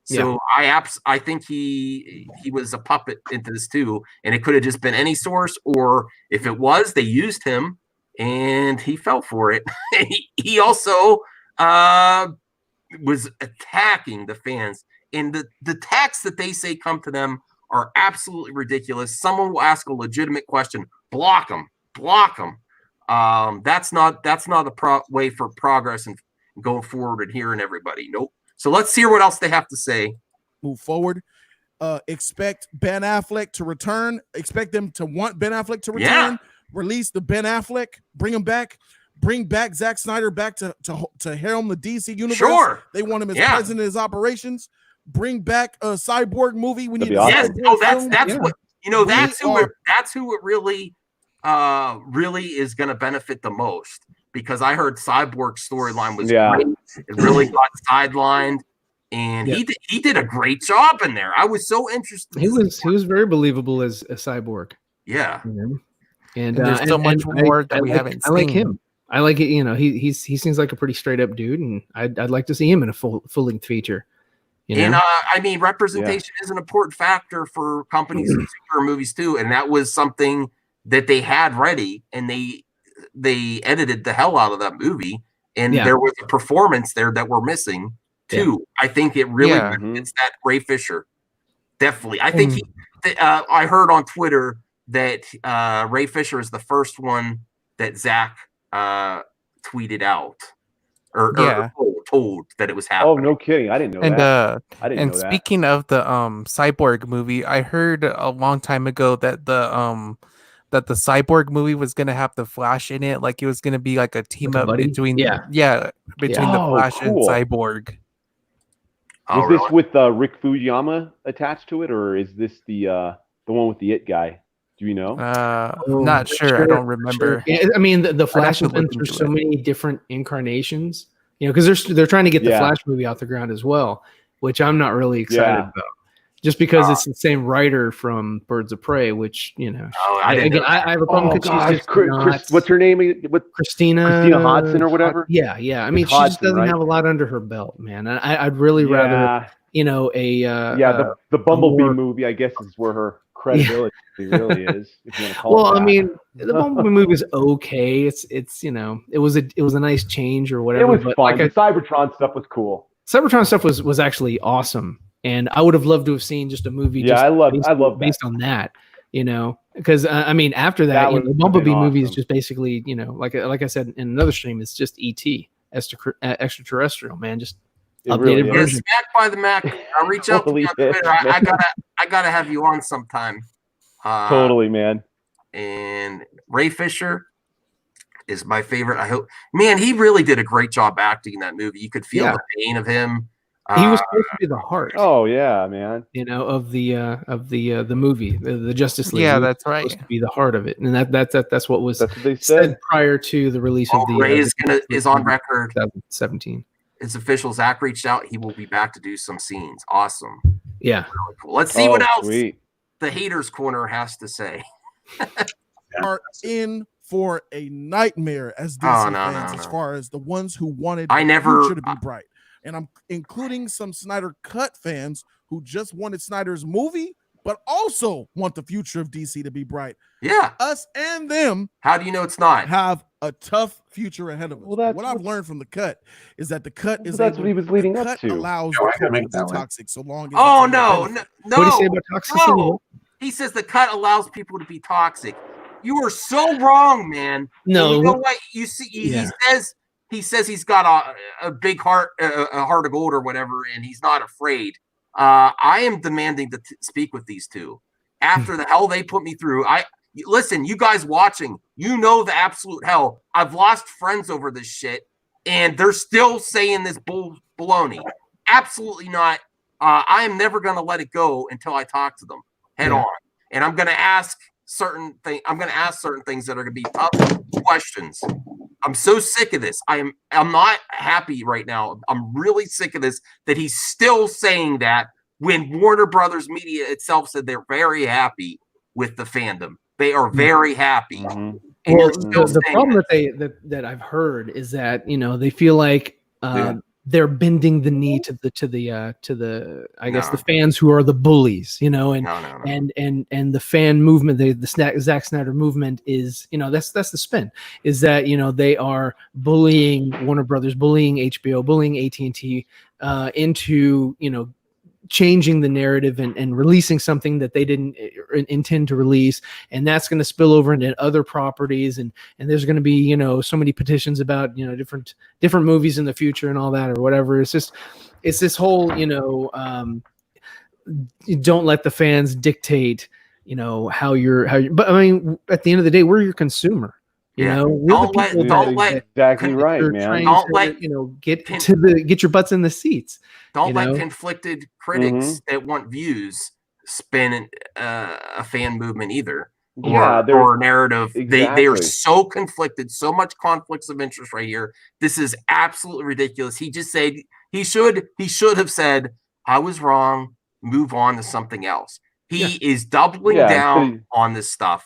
So I think he was a puppet into this too, and it could have just been any source, or if it was, they used him and he fell for it. He also was attacking the fans, and the attacks that they say come to them are absolutely ridiculous. Someone will ask a legitimate question, block them. That's not a way for progress and going forward and hearing everybody. Nope. So let's hear what else they have to say. Move forward. Expect Ben Affleck to return. Expect them to want Ben Affleck to return. Yeah. Release the Ben Affleck. Bring him back. Bring back Zack Snyder back to helm the DC universe. Sure. They want him as president of his operations. Bring back a Cyborg movie. We need yes. Oh, that's what that's who it really is going to benefit the most, because I heard Cyborg's storyline was great. It really got sidelined, and he did a great job in there. I was so interested. He was very believable as a Cyborg. Yeah. And there's so much more that we haven't seen. I like him. I like it. He seems like a pretty straight up dude, and I'd like to see him in a full length feature. And I mean, representation is an important factor for companies and superhero movies too, and that was something that they had ready, and they edited the hell out of that movie, and there was a performance there that we're missing too. I think it really it's that Ray Fisher. Definitely. I think I heard on Twitter that Ray Fisher is the first one that Zach tweeted out or told that it was happening. Oh, no kidding. I didn't know that. I didn't know that. Speaking of the Cyborg movie, I heard a long time ago that the Cyborg movie was gonna have the Flash in it, like it was gonna be like a team up between the Flash and Cyborg. Was this with Rick Fujiyama attached to it, or is this the one with the It guy? Do you know? Not sure. I don't remember. Yeah, I mean, the Flash events are so many different incarnations, because they're trying to get the Flash movie off the ground as well, which I'm not really excited about. Just because it's the same writer from Birds of Prey, which I have a problem because what's her name? Christina Hodson or whatever. Yeah. I mean, she just doesn't have a lot under her belt, man. I'd really rather the Bumblebee movie, I guess, is where her credibility really is. If you want to call it that. I mean, the Bumblebee movie is okay. It's it was a nice change or whatever. It was fun. The Cybertron stuff was cool. Cybertron stuff was actually awesome. And I would have loved to have seen just a movie. Yeah, I love based on that, because I mean, after that, the Bumblebee movie is just basically, like I said in another stream, it's just ET, extraterrestrial, man, just updated version. Smack by the Mac. I'll reach out to you on Twitter. I gotta have you on sometime. Totally, man. And Ray Fisher is my favorite. I hope, man, he really did a great job acting in that movie. You could feel the pain of him. He was supposed to be the heart. Oh yeah, man. Of the movie, the Justice League. Yeah, that's right. Supposed to be the heart of it, and that's what was they said prior to the release of the. Ray is on record. 2017. It's official. Zach reached out. He will be back to do some scenes. Awesome. Yeah. Really cool. Let's see what else the haters corner has to say. Are in for a nightmare as DC fans, as far as the ones who wanted the future to be bright. and I'm including some Snyder Cut fans who just wanted Snyder's movie, but also want the future of DC to be bright. Yeah. Us and them. How do you know it's not? Have a tough future ahead of us. Well, what I've learned from the cut is that the cut is that's what he was leading up to. Allows No, I the can make cult to that be one. toxic so long as Oh it's no, in no, the no. What do you say about toxicity? No. He says the cut allows people to be toxic. You are so wrong, man. No, And you know what? You see, he says he's got a big heart, a heart of gold or whatever, and he's not afraid. I am demanding to speak with these two after the hell they put me through. Listen, you guys watching, you know the absolute hell. I've lost friends over this shit, and they're still saying this baloney. Absolutely not. I am never going to let it go until I talk to them head on, and I'm going to ask certain things. I'm going to ask certain things that are going to be tough questions. I'm so sick of this. I'm not happy right now. I'm really sick of this, that he's still saying that when Warner Brothers Media itself said they're very happy with the fandom. They are very happy. And Well, the problem that I've heard is that they feel like they're bending the knee to the I guess the fans who are the bullies, and the fan movement, the Zack Snyder movement is, that's the spin, is that they are bullying Warner Brothers, bullying HBO, bullying AT&T into changing the narrative and releasing something that they didn't intend to release, and that's going to spill over into other properties, and there's going to be so many petitions about different movies in the future and all that or whatever. It's this whole don't let the fans dictate how you're but I mean, at the end of the day, we're your consumer. Don't let exactly right, man. Don't let get your butts in the seats. Don't let conflicted critics that want views spin a fan movement either, or a narrative. Exactly. They are so conflicted, so much conflicts of interest right here. This is absolutely ridiculous. He just said he should have said, "I was wrong. Move on to something else." He is doubling down on this stuff.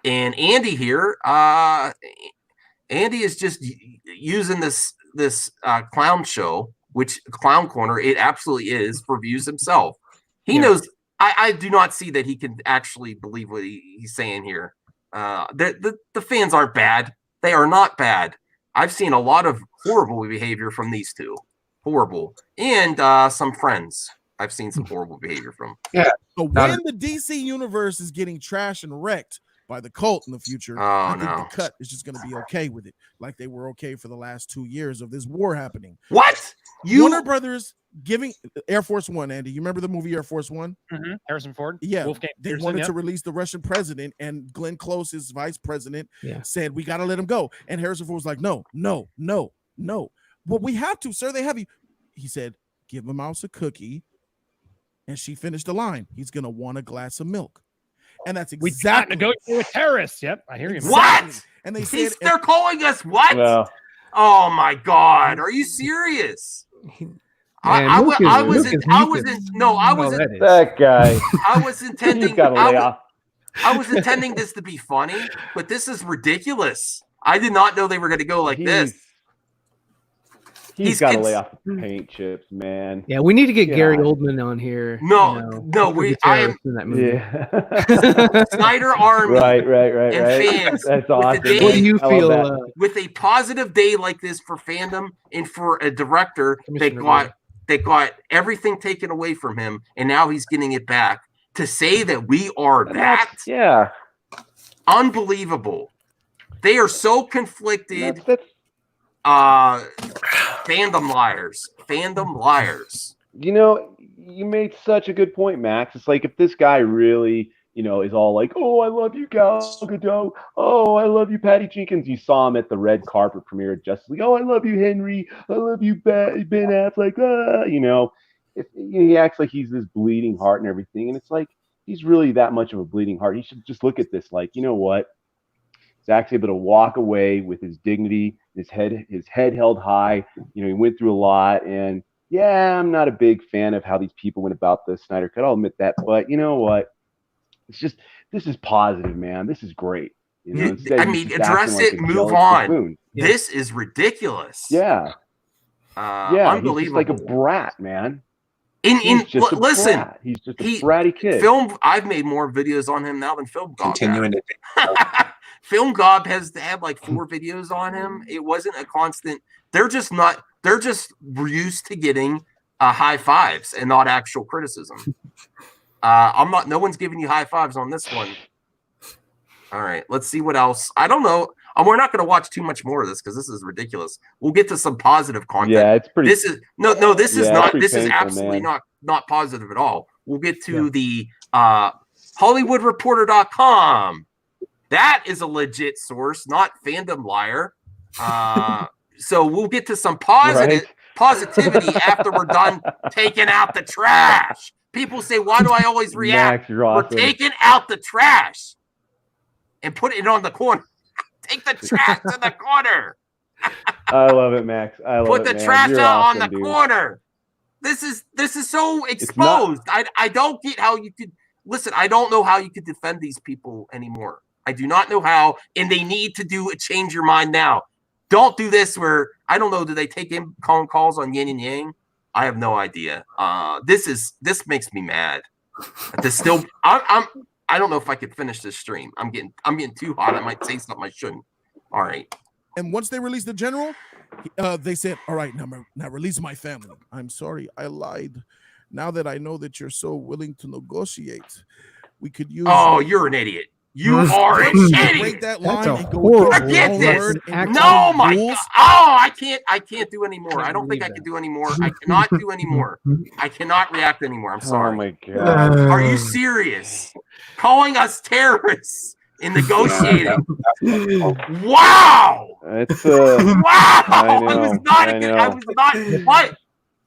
And Andy here, Andy is just using this clown show, which Clown Corner, it absolutely is, for views himself. He knows. I do not see that he can actually believe what he's saying here. The fans aren't bad. They are not bad. I've seen a lot of horrible behavior from these two. Horrible. And some friends I've seen some horrible behavior from. Yeah. So when the DC universe is getting trashed and wrecked by the cult in the future, I think the cut is just going to be okay with it, like they were okay for the last 2 years of this war happening. What? Warner Brothers giving Air Force One, Andy, you remember the movie Air Force One? Harrison Ford. Yeah, Wolfgang they Peterson, wanted to release the Russian president, and Glenn Close, his vice president, said we got to let him go, and Harrison Ford was like, no. Well, we have to, sir. They have you. He said, give a mouse a cookie, and she finished the line. He's gonna want a glass of milk. And that's exactly. We got to negotiate with terrorists. Yep, I hear you. What? And they said they're calling us what? No. Oh my God! Are you serious? I wasn't. That guy. I was intending. He's gotta lay off. I was intending this to be funny, but this is ridiculous. I did not know they were going to go like this. He's got to lay off the paint chips, man. Yeah, we need to get Gary Oldman on here. No, I am in that movie. Snyder Army. Right. And fans. That's awesome. What do you feel? With a positive day like this for fandom and for a director that got everything taken away from him, and now he's getting it back, to say that we are that, unbelievable. They are so conflicted. Fandom liars. You made such a good point, Max. It's like, if this guy really, is all like, oh, I love you, Gal Gadot. Oh, I love you, Patty Jenkins. You saw him at the red carpet premiere of Justice League. Oh, I love you, Henry. I love you, Ben Affleck. He acts like he's this bleeding heart and everything. And it's like, he's really that much of a bleeding heart. He should just look at this like, you know what? Zack's able to walk away with his dignity, his head held high. He went through a lot, and I'm not a big fan of how these people went about the Snyder Cut. I'll admit that, but you know what? This is positive, man. This is great. Address it, move on. This is ridiculous. Yeah. Yeah, he's just like a brat, man. He's just a Listen, brat. He's just a bratty kid. I've made more videos on him now than Film Gob. Continuing to Film Gob has had like 4 videos on him. It wasn't a constant. They're just used to getting high fives and not actual criticism. No one's giving you high fives on this one. All right, let's see what else. I don't know. We're not going to watch too much more of this because this is ridiculous. We'll get to some positive content. Yeah, it's pretty. This is not. This is painful, absolutely man. not positive at all. We'll get to the HollywoodReporter.com. That is a legit source, not FandomLiar. So we'll get to some positivity after we're done taking out the trash. People say, "Why do I always react?" Max, you're awesome. We're taking out the trash and putting it on the corner. Take the trash to the corner. I love it, Max. I love Put it, the man. trash You're out awesome, on the dude. corner. This is so exposed. I don't get how you could listen. I don't know how you could defend these people anymore. I do not know how, and they need to do a change your mind now. Don't do this where I don't know. Do they take in calls on yin and yang? I have no idea. This makes me mad. I don't know if I could finish this stream. I'm getting too hot. I might say something I shouldn't. All right. And once they released the general, they said, "All right, now release my family. I'm sorry, I lied. Now that I know that you're so willing to negotiate, we could use." Oh, you're an idiot. You are an idiot. Break that line and go horrible with Forget your this. word and No, follow my rules. God. Oh, I can't do anymore. I don't think I can do anymore. I cannot do anymore. I cannot react anymore. I'm sorry. Oh my God. Are you serious? Calling us terrorists in negotiating. Wow. It's Wow. I know, I was not what?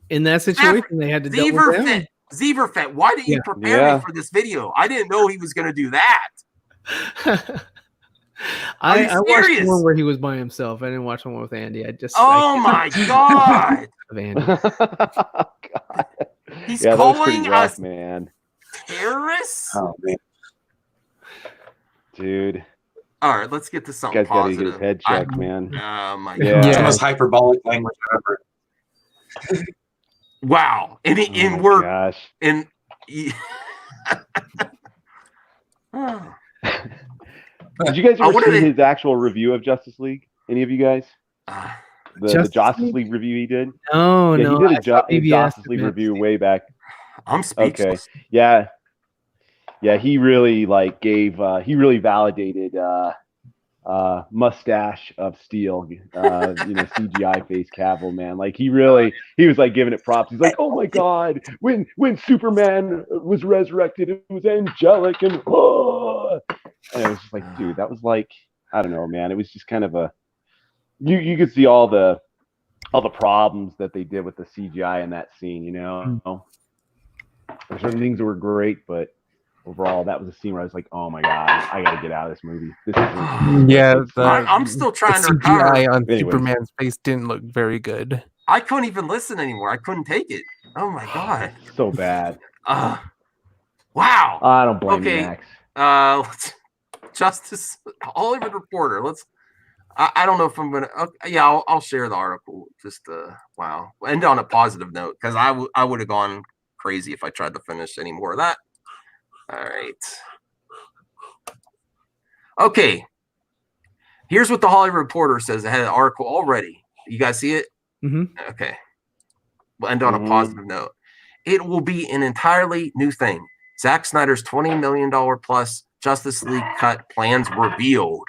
In that situation, they had to double down. Zeverfet, why didn't you prepare me for this video? I didn't know he was going to do that. I watched the one where he was by himself. I didn't watch the one with Andy. Oh my God. Of Andy. God. He's that was calling pretty rough, us man. terrorists? Oh man. Dude. All right, let's get to something Guy's gotta positive. get his head checked, man. Oh my Yeah. God. It's the most hyperbolic language ever. Wow. And Oh my we're gosh. and Did you guys ever what see are they- his actual review of Justice League? Any of you guys? The Justice League review he did? No, Yeah, no. he did I saw a BBS Justice of League it. review way back. I'm speechless. Okay. Yeah. Yeah, he really he really validated Mustache of Steel, CGI face Cavill, man. Like he was like giving it props. He's like, oh my God, when Superman was resurrected, it was angelic and it was just like, dude, that was like, I don't know, man. It was just kind of you could see all the problems that they did with the CGI in that scene, you know. There's certain things that were great, but overall, that was a scene where I was like, "Oh my God, I gotta get out of this movie." This is Yeah, I'm still trying to CGI recover. on Anyways. Superman's face didn't look very good. I couldn't even listen anymore. I couldn't take it. Oh my God. so bad. Wow. I don't blame you, Okay. Max. Let's Justice Hollywood Reporter. I don't know if I'm gonna. Yeah, I'll share the article. Just wow. End on a positive note because I would have gone crazy if I tried to finish any more of that. All right. Okay. Here's what the Hollywood Reporter says. I had an article already. You guys see it? Mm-hmm. Okay. We'll end on a positive note. It will be an entirely new thing. Zack Snyder's $20 million plus Justice League cut plans revealed.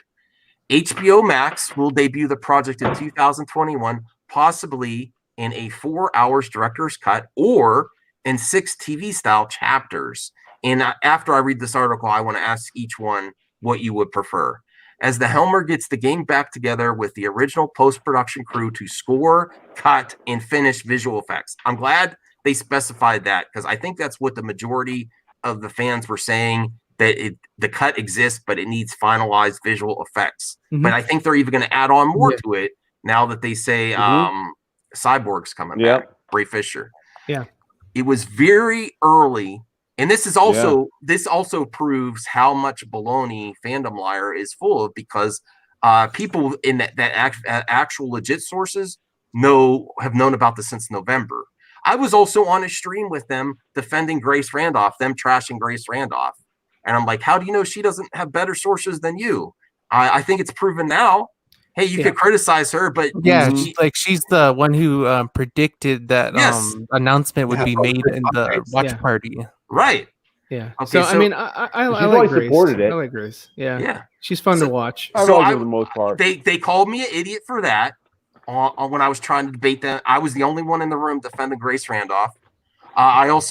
HBO Max will debut the project in 2021, possibly in a 4 hours director's cut or in 6 TV-style chapters. And after I read this article, I want to ask each one what you would prefer. As the Helmer gets the gang back together with the original post-production crew to score, cut, and finish visual effects. I'm glad they specified that because I think that's what the majority of the fans were saying, that the cut exists, but it needs finalized visual effects. Mhm. But I think they're even going to add on more to it now that they say Cyborg's coming back, Bray Fisher. Yeah. It was very early. And this is also this also proves how much baloney FandomLiar is full of, because people in that actual legit sources have known about this since November. I was also on a stream with them defending Grace Randolph, them trashing Grace Randolph. And I'm like, how do you know she doesn't have better sources than you? I think it's proven now. Hey, you could criticize her, but she's the one who predicted that announcement would be made in the watch party. Right. Yeah. Okay, so I mean, I she's like always Grace. supported it. I like Grace. Yeah. Yeah. She's fun to watch. For the most part. They called me an idiot for that when I was trying to debate them. I was the only one in the room defending Grace Randolph.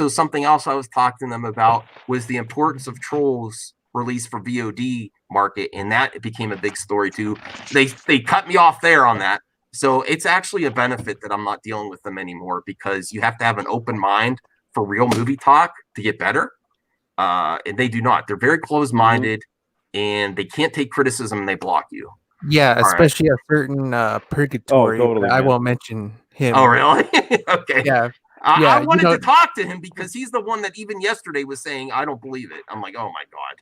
Something else I was talking to them about was the importance of Trolls release for VOD market, and that became a big story too. They cut me off there on that. So it's actually a benefit that I'm not dealing with them anymore, because you have to have an open mind for real movie talk to get better. And they do not. They're very closed-minded, and they can't take criticism, and they block you. Yeah, especially a certain Purgatory. totally, I man. won't mention him. Oh, really? Okay. Yeah. I wanted to talk to him because he's the one that even yesterday was saying, I don't believe it. I'm like, oh my God.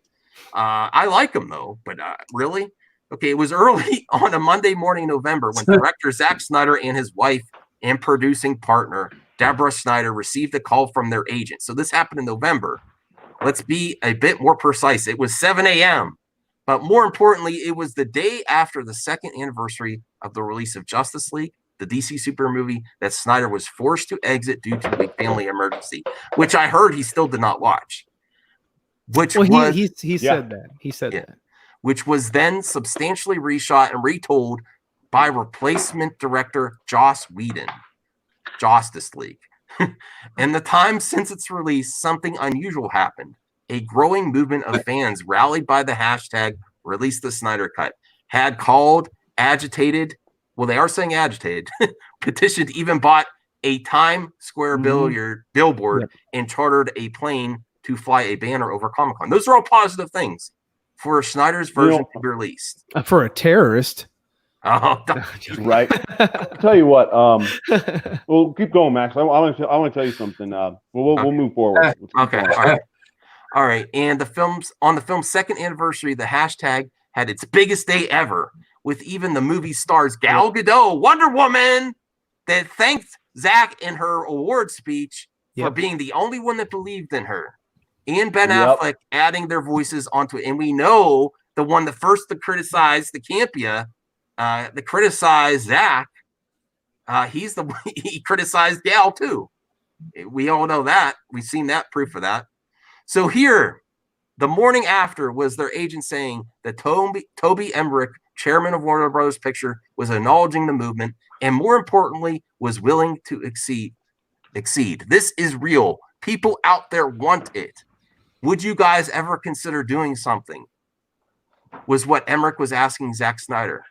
I like him though, but really? Okay, it was early on a Monday morning in November when director Zack Snyder and his wife and producing partner Deborah Snyder received a call from their agent. So this happened in November. Let's be a bit more precise. It was 7 a.m. But more importantly, it was the day after the second anniversary of the release of Justice League, the DC super movie that Snyder was forced to exit due to a family emergency, which I heard he still did not watch. He said that. He said that. Which was then substantially reshot and retold by replacement director Joss Whedon, Justice League. In the time since its release, something unusual happened. A growing movement of fans rallied by the hashtag Release the Snyder Cut had called, agitated, well, they are saying agitated, petitioned, even bought a Times Square billboard and chartered a plane to fly a banner over Comic-Con. Those are all positive things for Snyder's version to be released. For a terrorist. Oh, right. I'll tell you what. Well, keep going, Max. I want to tell you something. We'll move forward. Okay. All right. And on the film's second anniversary, the hashtag had its biggest day ever, with even the movie stars Gal Gadot, Wonder Woman, that thanked Zach in her award speech for being the only one that believed in her, and Ben Affleck adding their voices onto it. And we know the one that first to criticize the Campea, that criticized Zach, he criticized Gal too. We all know that. We've seen that proof of that. So here, the morning after, was their agent saying that Toby Emmerich, chairman of Warner Brothers Picture, was acknowledging the movement and, more importantly, was willing to exceed. This is real. People out there want it. Would you guys ever consider doing something? Was what Emmerich was asking Zack Snyder.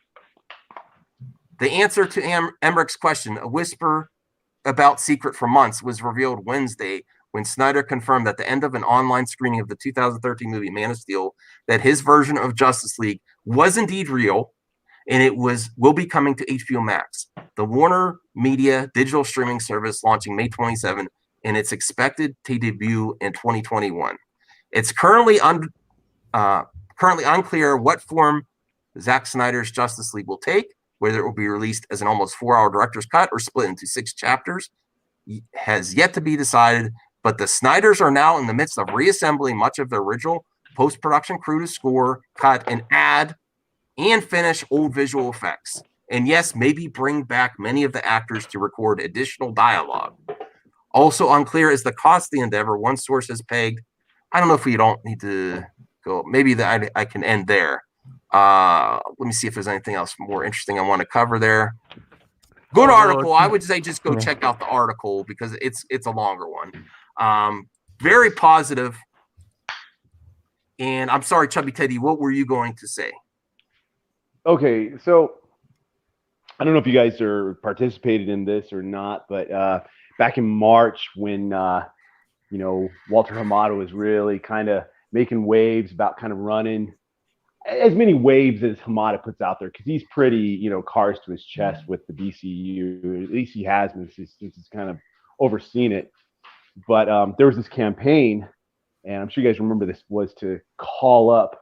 The answer to Emmerich's question, a whisper about secret for months, was revealed Wednesday when Snyder confirmed at the end of an online screening of the 2013 movie Man of Steel that his version of Justice League was indeed real, and it will be coming to HBO Max, the Warner Media digital streaming service, launching May 27, and it's expected to debut in 2021. It's currently unclear what form Zack Snyder's Justice League will take, whether it will be released as an almost 4-hour director's cut or split into 6 chapters, has yet to be decided. But the Snyders are now in the midst of reassembling much of their original post-production crew to score, cut, and add and finish old visual effects. And yes, maybe bring back many of the actors to record additional dialogue. Also unclear is the cost of the endeavor. One source has pegged, I don't know if we don't need to go, maybe I can end there. Let me see if there's anything else more interesting I want to cover there. Good article. I would say just go check out the article because it's a longer one. Very positive. And I'm sorry, Chubby Teddy, what were you going to say? Okay, so I don't know if you guys are participated in this or not, but back in March when Walter Hamada was really kind of making waves about kind of running as many waves as Hamada puts out there, because he's pretty, cards to his chest with the DCU. At least he has been since he's kind of overseen it. But there was this campaign, and I'm sure you guys remember this, was to call up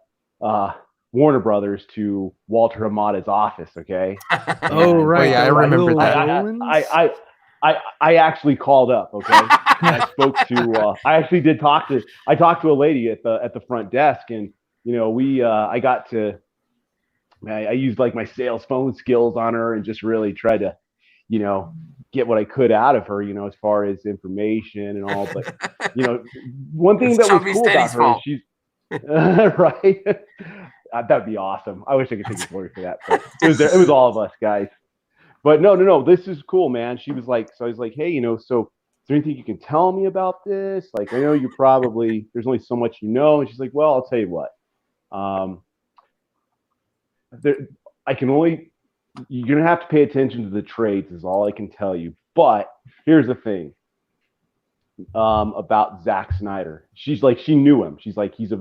Warner Brothers to Walter Hamada's office. Okay. Oh right, yeah, I remember that. I actually called up. Okay. And I spoke to. I actually did talk to. I talked to a lady at the front desk, and I got to. I used like my sales phone skills on her and just really tried to, get what I could out of her, as far as information and all. But, one thing that was cool about her, she's right. That'd be awesome. I wish I could take the glory for that. But it was all of us guys. But no, this is cool, man. She was like, so I was like, hey, so is there anything you can tell me about this? Like, I know there's only so much And she's like, well, I'll tell you what. You're going to have to pay attention to the trades is all I can tell you. But here's the thing about Zack Snyder. She's like, she knew him. She's like, he's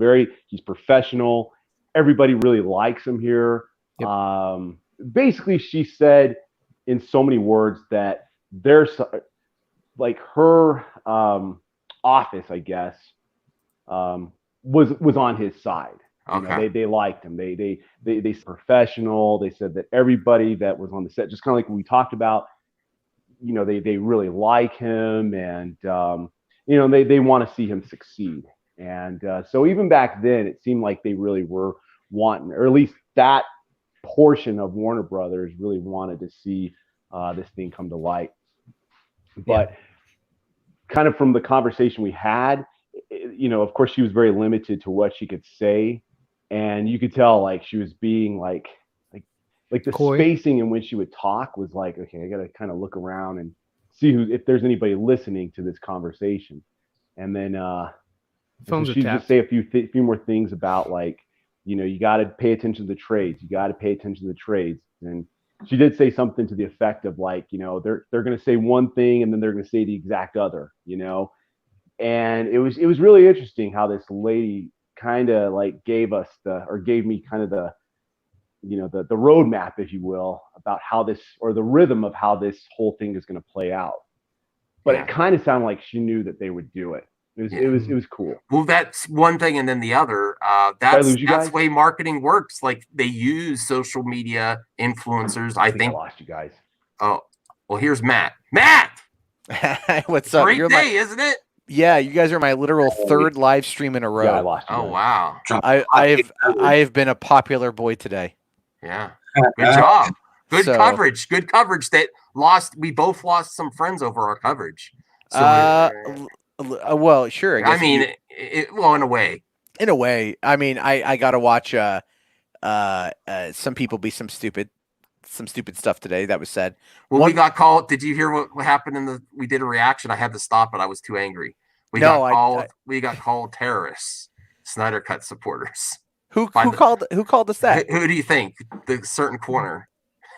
professional. Everybody really likes him here. Yep. Basically, she said in so many words that there's like her office, I guess, was on his side. Okay. They liked him. They professional. They said that everybody that was on the set, just kind of like we talked about, they really like him, and they want to see him succeed. And so even back then, it seemed like they really were wanting, or at least that portion of Warner Brothers really wanted to see this thing come to light. But kind of from the conversation we had, of course, she was very limited to what she could say. And you could tell, like, she was being like the coy spacing in when she would talk was like, okay, I got to kind of look around and see if there's anybody listening to this conversation. And then so she'd just say a few more things about, like, you got to pay attention to the trades. You got to pay attention to the trades. And she did say something to the effect of, like, they're going to say one thing and then they're going to say the exact other, And it was really interesting how this lady kind of like gave me kind of the roadmap, if you will, about how this, or the rhythm of how this whole thing is going to play out. But it kind of sounded like she knew that they would do it. It was cool. Well, that's one thing, and then the other. That's the way marketing works. Like, they use social media influencers. I think I lost you guys. Oh, well, here's Matt. Matt, what's up? Great day, isn't it? Yeah, you guys are my literal third live stream in a row. Yeah, I lost you. Oh, wow. I have been a popular boy today. Yeah. Good job. Good coverage. Good coverage. We both lost some friends over our coverage. So well, sure. I mean, in a way. In a way. I mean, I got to watch some people be some stupid stuff today that was said. Well, we got called. Did you hear what happened we did a reaction? I had to stop it. I was too angry. We got called terrorists, SnyderCut supporters. Who called us that? Who do you think? The certain corner.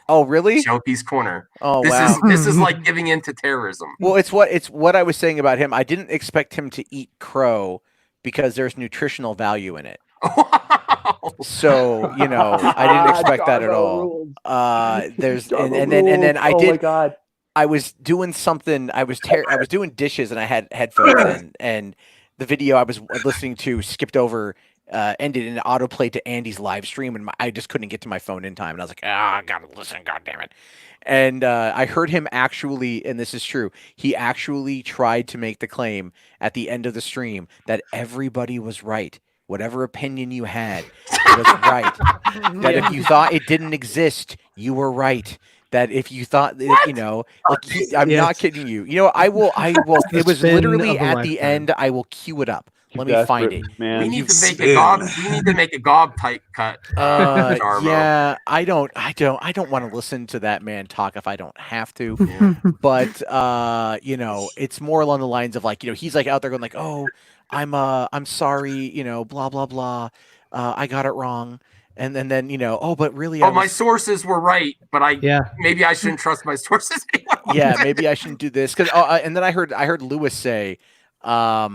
Oh, really? Jokey's corner. Oh, This is like giving in to terrorism. Well, it's what I was saying about him. I didn't expect him to eat crow because there's nutritional value in it. So, I didn't expect that at all. And then I did. Oh my God. I was doing something. I was doing dishes and I had headphones in, and the video I was listening to skipped over, ended in autoplay to Andy's live stream, and I just couldn't get to my phone in time. And I was like, I gotta listen, God damn it. And I heard him actually, and this is true, he actually tried to make the claim at the end of the stream that everybody was right. Whatever opinion you had was right. That if you thought it didn't exist, you were right. That if you thought, I'm not kidding you. I will. It was literally at the end. I will cue it up. Let me find it. Man. We need to make a gob type cut. Yeah, I don't want to listen to that man talk if I don't have to. Yeah. But it's more along the lines of, like, he's like out there going like, oh, I'm sorry, blah blah blah. I got it wrong. And then but really, my sources were right, but maybe I shouldn't trust my sources anymore. Yeah, maybe I shouldn't do this because and then I heard Lewis say that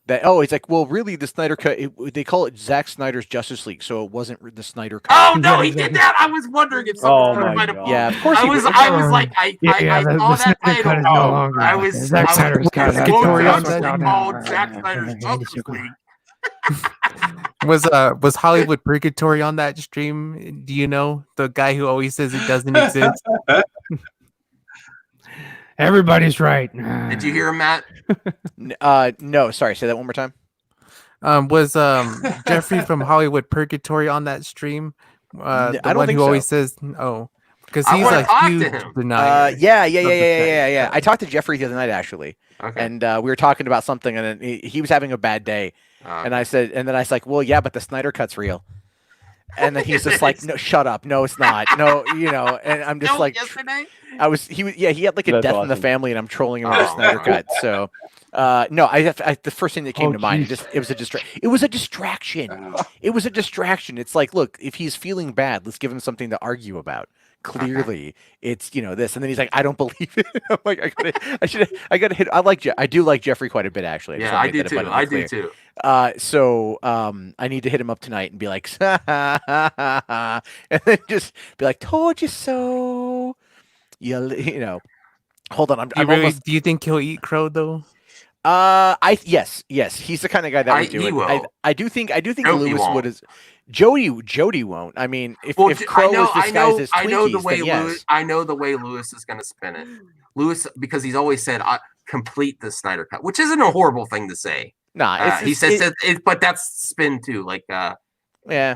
it's like, well, really, the Snyder Cut, they call it Zack Snyder's Justice League, so it wasn't the Snyder Cut. Oh no, he did that. I was wondering if someone might have. Yeah, of course. I was like, I saw that title. No longer. I was Zack Snyder's Cut. called Zack Snyder's Justice League. Was Hollywood Purgatory on that stream? Do you know the guy who always says it doesn't exist? Everybody's right. Did you hear him, Matt? No, sorry. Say that one more time. Was Jeffrey from Hollywood Purgatory on that stream? The I don't one think who so. always says, "Oh," because I he's wanna a talk to huge him. denier. Yeah. I talked to Jeffrey the other night actually, Okay. and we were talking about something, and then he was having a bad day, and I said, and then I was like, well, yeah, but the Snyder Cut's real. And then he's just like, no, shut up. No, it's not. No, and I'm just like, yesterday? he had like a That's death in the awesome. family, and I'm trolling him with the Snyder Cut. So, no, the first thing that came to mind, it was a distraction. It was a distraction. It's like, look, if he's feeling bad, let's give him something to argue about. Clearly, it's this, and then he's like, I don't believe it. I'm like, I gotta hit. I do like Jeffrey quite a bit, actually. Yeah, I do too. I do too. So I need to hit him up tonight and be like, and then just be like, told you so. Hold on. Do you think he'll eat crow though? Yes, he's the kind of guy that would do he it. will. I do think Jokey Lewis won't. would. Jody won't. I mean, if Crow was disguised as Twinkies, I know the way then yes. Lewis. I know the way Lewis is going to spin it. Lewis, because he's always said, "Complete the Snyder Cut," which isn't a horrible thing to say. Nah, he says it, but that's spin too. Like, yeah. I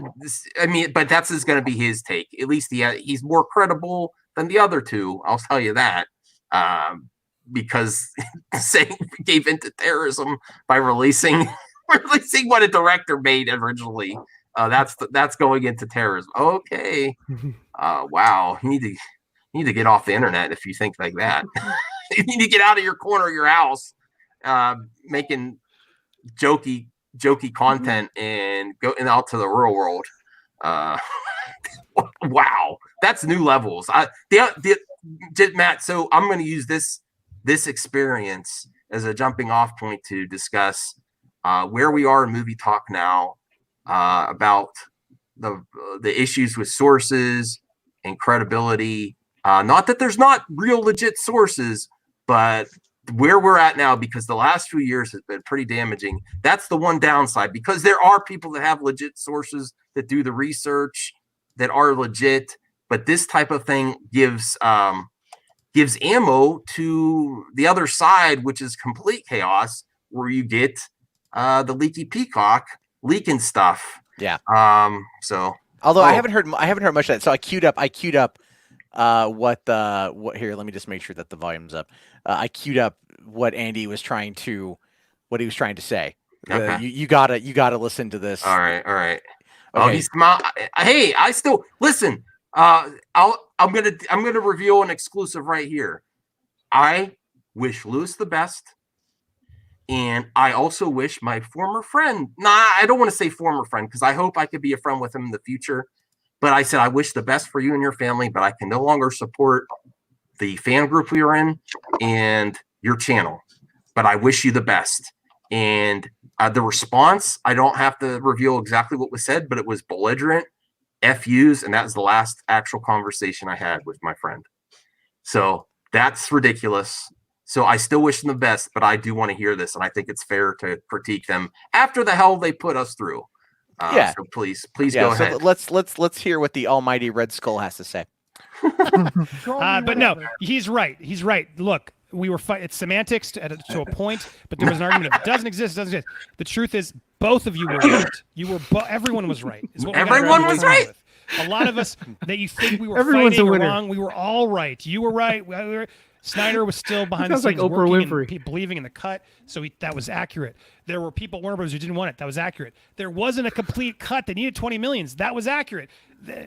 mean, but that's going to be his take. At least he's more credible than the other two. I'll tell you that. Because saying gave into terrorism by releasing what a director made originally. That's going into terrorism. Okay. Wow. You need to get off the internet if you think like that. You need to get out of your corner of your house, making jokey content and going out to the real world. Wow, that's new levels. Matt. So I'm going to use this experience as a jumping off point to discuss where we are in movie talk now, about the issues with sources and credibility. Not that there's not real legit sources, but where we're at now, because the last few years has been pretty damaging. That's the one downside, because there are people that have legit sources that do the research that are legit, but this type of thing gives ammo to the other side, which is complete chaos, where you get the leaky peacock leaking stuff. Yeah. So although I haven't heard much of that. So I queued up what here, let me just make sure that the volume's up. I queued up what Andy was trying to say. Okay. You gotta listen to this. All right. Okay. Oh, he's hey, I still listen. I'm gonna reveal an exclusive right here. I wish Lewis the best, and I also wish my former friend. I don't want to say former friend, because I hope I could be a friend with him in the future. But I said I wish the best for you and your family, but I can no longer support the fan group we are in and your channel. But I wish you the best. And the response, I don't have to reveal exactly what was said, but it was belligerent, FUs, and that was the last actual conversation I had with my friend. So that's ridiculous. So I still wish them the best, but I do want to hear this, and I think it's fair to critique them after the hell they put us through. Yeah. So please go ahead. Let's hear what the almighty Red Skull has to say. But no, he's right. He's right. Look, we were it's semantics to a point, but there was an argument of it doesn't exist. The truth is, both of you were right. Everyone was right. Everyone was right. A lot of us that you think we were Everyone's fighting a or winner. wrong, we were all right. You were right. Snyder was still behind the Sounds like scenes Oprah working Winfrey. and believing in the cut, so that was accurate. There were people, Warner Bros., who didn't want it. That was accurate. There wasn't a complete cut. They needed 20 millions. That was accurate.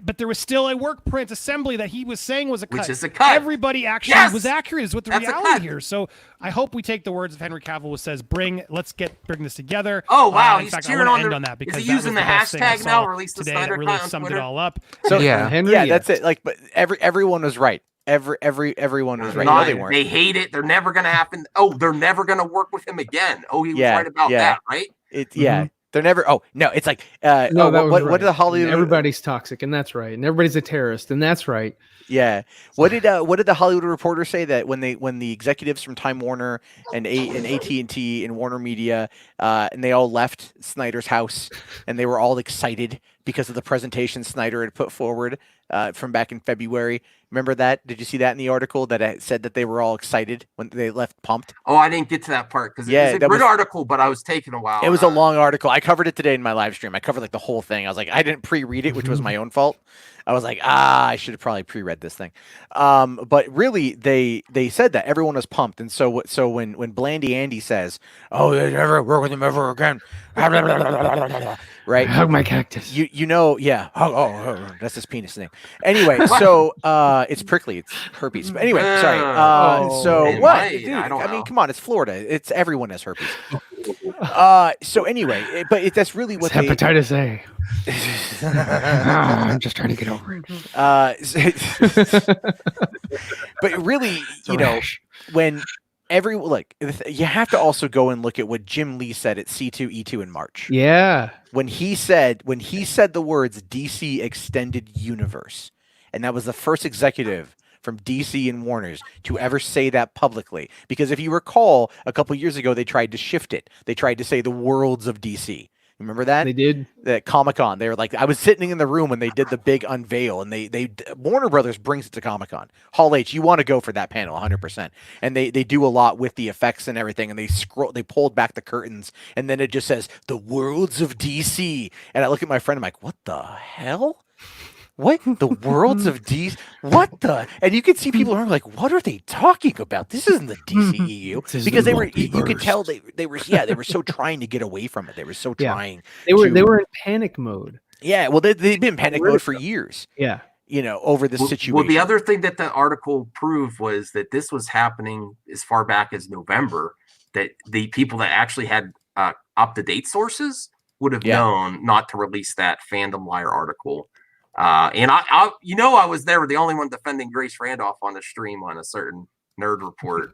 But there was still a work print assembly that he was saying was a cut. Which is a cut. Everybody actually was accurate is what the reality here. So I hope we take the words of Henry Cavill says, let's bring this together. Oh, wow. In He's fact, cheering I want to on end on that because is he using the hashtag now? Release the today Snyder that really Cut on summed Twitter? it all up. So Henry, that's it. Like, but everyone was right. Everyone was right. No, they weren't. They hate it. They're never going to happen. Oh, they're never going to work with him again. Oh, he was right about that, right? They're never. Oh no, it's like No, that was what right. did the Hollywood? Everybody's toxic, and that's right. And everybody's a terrorist, and that's right. Yeah. What did the Hollywood Reporter say that when the executives from Time Warner and AT&T and Warner Media and they all left Snyder's house and they were all excited because of the presentation Snyder had put forward from back in February. Remember that? Did you see that in the article that it said that they were all excited when they left pumped? Oh, I didn't get to that part because it was a good article, but I was taking a while. It was a long article. I covered it today in my live stream. I covered like the whole thing. I was like, I didn't pre-read it, which was my own fault. I was like, I should have probably pre-read this thing. But really, they said that everyone was pumped, and so when Blandy Andy says, "Oh, they never work with him ever again," right? Hug my cactus. You know, yeah. Oh, that's his penis name. Anyway, so it's prickly. It's herpes. But anyway, sorry. So what? Dude, I mean, come on. It's Florida. It's everyone has herpes. So anyway, but that's really what it's hepatitis A. I'm just trying to get over it. But really, you know, when you have to also go and look at what Jim Lee said at C2E2 in March. Yeah. When he said the words DC Extended Universe, and that was the first executive from DC and Warner's to ever say that publicly. Because if you recall, a couple years ago, they tried to shift it. They tried to say the worlds of DC. Remember that? They did. At Comic-Con. They were like, I was sitting in the room when they did the big unveil, and they Warner Brothers brings it to Comic-Con. Hall H, you want to go for that panel 100%. And they do a lot with the effects and everything, and they pulled back the curtains, and then it just says, the worlds of DC. And I look at my friend, I'm like, what the hell? What? The worlds of DC? What the? And you could see people are like, what are they talking about? This isn't the DCEU. Because they were, you could tell they were so trying to get away from it. They were so trying. They were in panic mode. Yeah, well, they've been in panic mode for years. Yeah. You know, over this situation. Well, the other thing that the article proved was that this was happening as far back as November, that the people that actually had up-to-date sources would have known not to release that Fandom Liar article. And I was there, the only one defending Grace Randolph on the stream on a certain nerd report.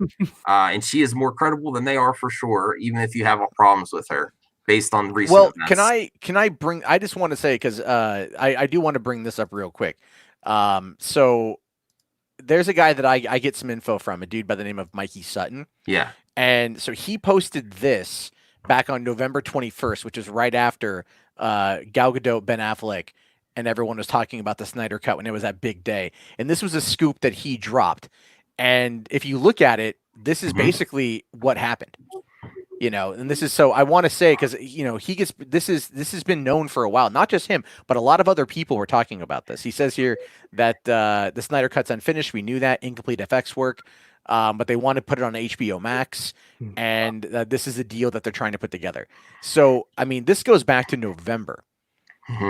And she is more credible than they are for sure, even if you have problems with her based on recent events. Can I bring, I just want to say, because I do want to bring this up real quick. So there's a guy that I get some info from, a dude by the name of Mikey Sutton. Yeah. And so he posted this back on November 21st, which is right after Gal Gadot, Ben Affleck, and everyone was talking about the Snyder Cut when it was that big day. And this was a scoop that he dropped. And if you look at it, this is basically what happened. You know, and this is, so I want to say, because, you know, this has been known for a while, not just him, but a lot of other people were talking about this. He says here that the Snyder Cut's unfinished. We knew that, incomplete FX work. But they want to put it on HBO Max, and this is a deal that they're trying to put together. So, I mean, this goes back to November.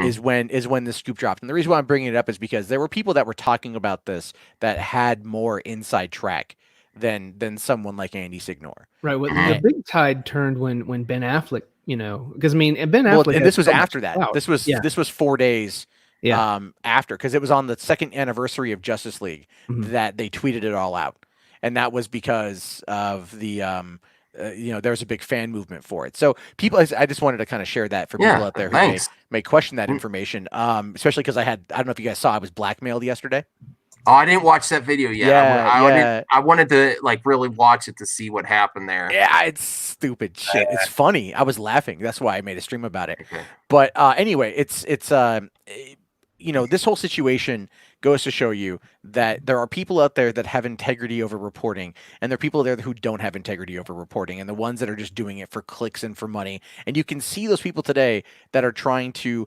Is when the scoop dropped. And the reason why I'm bringing it up is because there were people that were talking about this that had more inside track than someone like Andy Signor. Right. Well, the big tide turned when Ben Affleck, you know, because I mean, Ben Affleck. Well, and this was after that. This was 4 days after, because it was on the second anniversary of Justice League that they tweeted it all out, and that was because of the there's a big fan movement for it. So people, I just wanted to kind of share that for people out there who may question that information, especially because I don't know if you guys saw, I was blackmailed yesterday. Oh, I didn't watch that video yet. I wanted to really watch it to see what happened there. Yeah, it's stupid shit. It's funny. I was laughing. That's why I made a stream about it. Okay. But anyway, it's this whole situation goes to show you that there are people out there that have integrity over reporting, and there are people there who don't have integrity over reporting, and the ones that are just doing it for clicks and for money. And you can see those people today that are trying to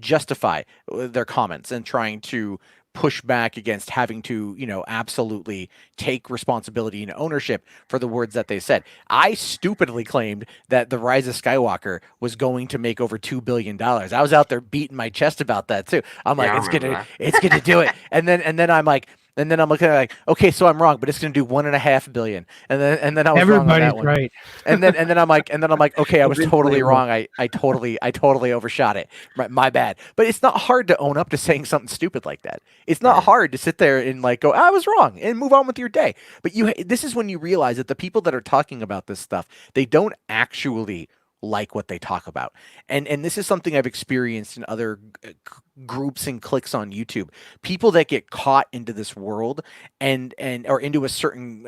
justify their comments and trying to push back against having to, absolutely take responsibility and ownership for the words that they said. I stupidly claimed that The Rise of Skywalker was going to make over $2 billion. I was out there beating my chest about that too. I'm like, it's gonna do it. And then I'm like, and then I'm looking at okay, so I'm wrong, but it's going to do $1.5 billion. And then I was wrong on that one. Right. And then I'm like, okay, I was totally wrong. I totally overshot it. My bad. But it's not hard to own up to saying something stupid like that. It's not hard to sit there and go, I was wrong, and move on with your day. But this is when you realize that the people that are talking about this stuff, they don't actually like what they talk about. And this is something I've experienced in other groups and cliques on YouTube. People that get caught into this world and or into a certain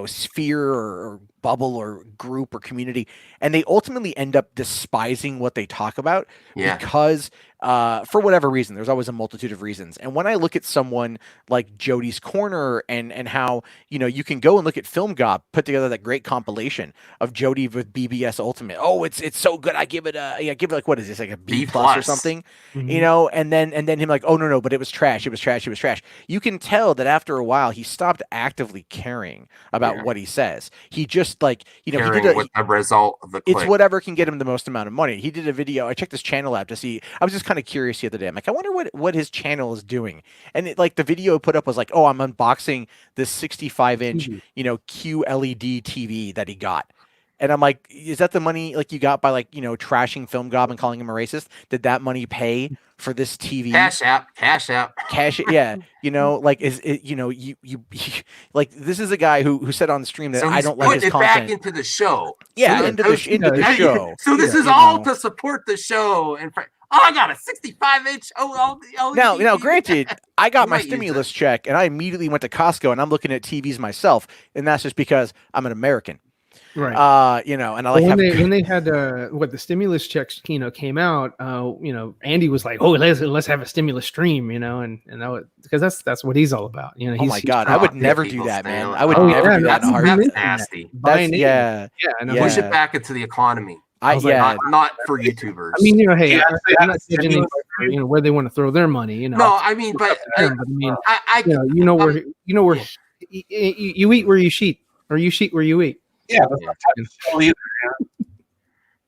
sphere or bubble or group or community, and they ultimately end up despising what they talk about because for whatever reason. There's always a multitude of reasons. And when I look at someone like Jody's Corner and how you can go and look at Film Gob put together that great compilation of Jody with BBS Ultimate. Oh, it's so good. I give it like, what is this, like a B plus or something, and then him like, oh no, but it was trash. It was trash. You can tell that after a while he stopped actively caring about what he says. He just like caring with the result of the click. It's whatever can get him the most amount of money. He did a video. I checked his channel out to see. I was just kind of curious the other day. I'm like, I wonder what his channel is doing. And the video put up was like, oh, I'm unboxing this 65-inch QLED TV that he got. And I'm like, is that the money like you got by trashing Film Gob and calling him a racist? Did that money pay for this TV? Cash out. Yeah. Is it, you like, this is a guy who said on the stream that I don't like his content. Back into the show. Yeah, into the show. So this is all to support the show. And I got a 65-inch OLED. Now, granted, I got my stimulus check and I immediately went to Costco and I'm looking at TVs myself, and that's just because I'm an American. Right. And I like when they had the stimulus checks, came out, Andy was like, oh, let's have a stimulus stream, and that was because that's what he's all about. Oh my God, I would never do that, man. I would never do that. That's nasty. Push it back into the economy. Not for YouTubers. I mean, hey, I'm not judging anybody for, where they want to throw their money. No, I mean, but where you eat where you sheet, or you sheet where you eat. Yeah.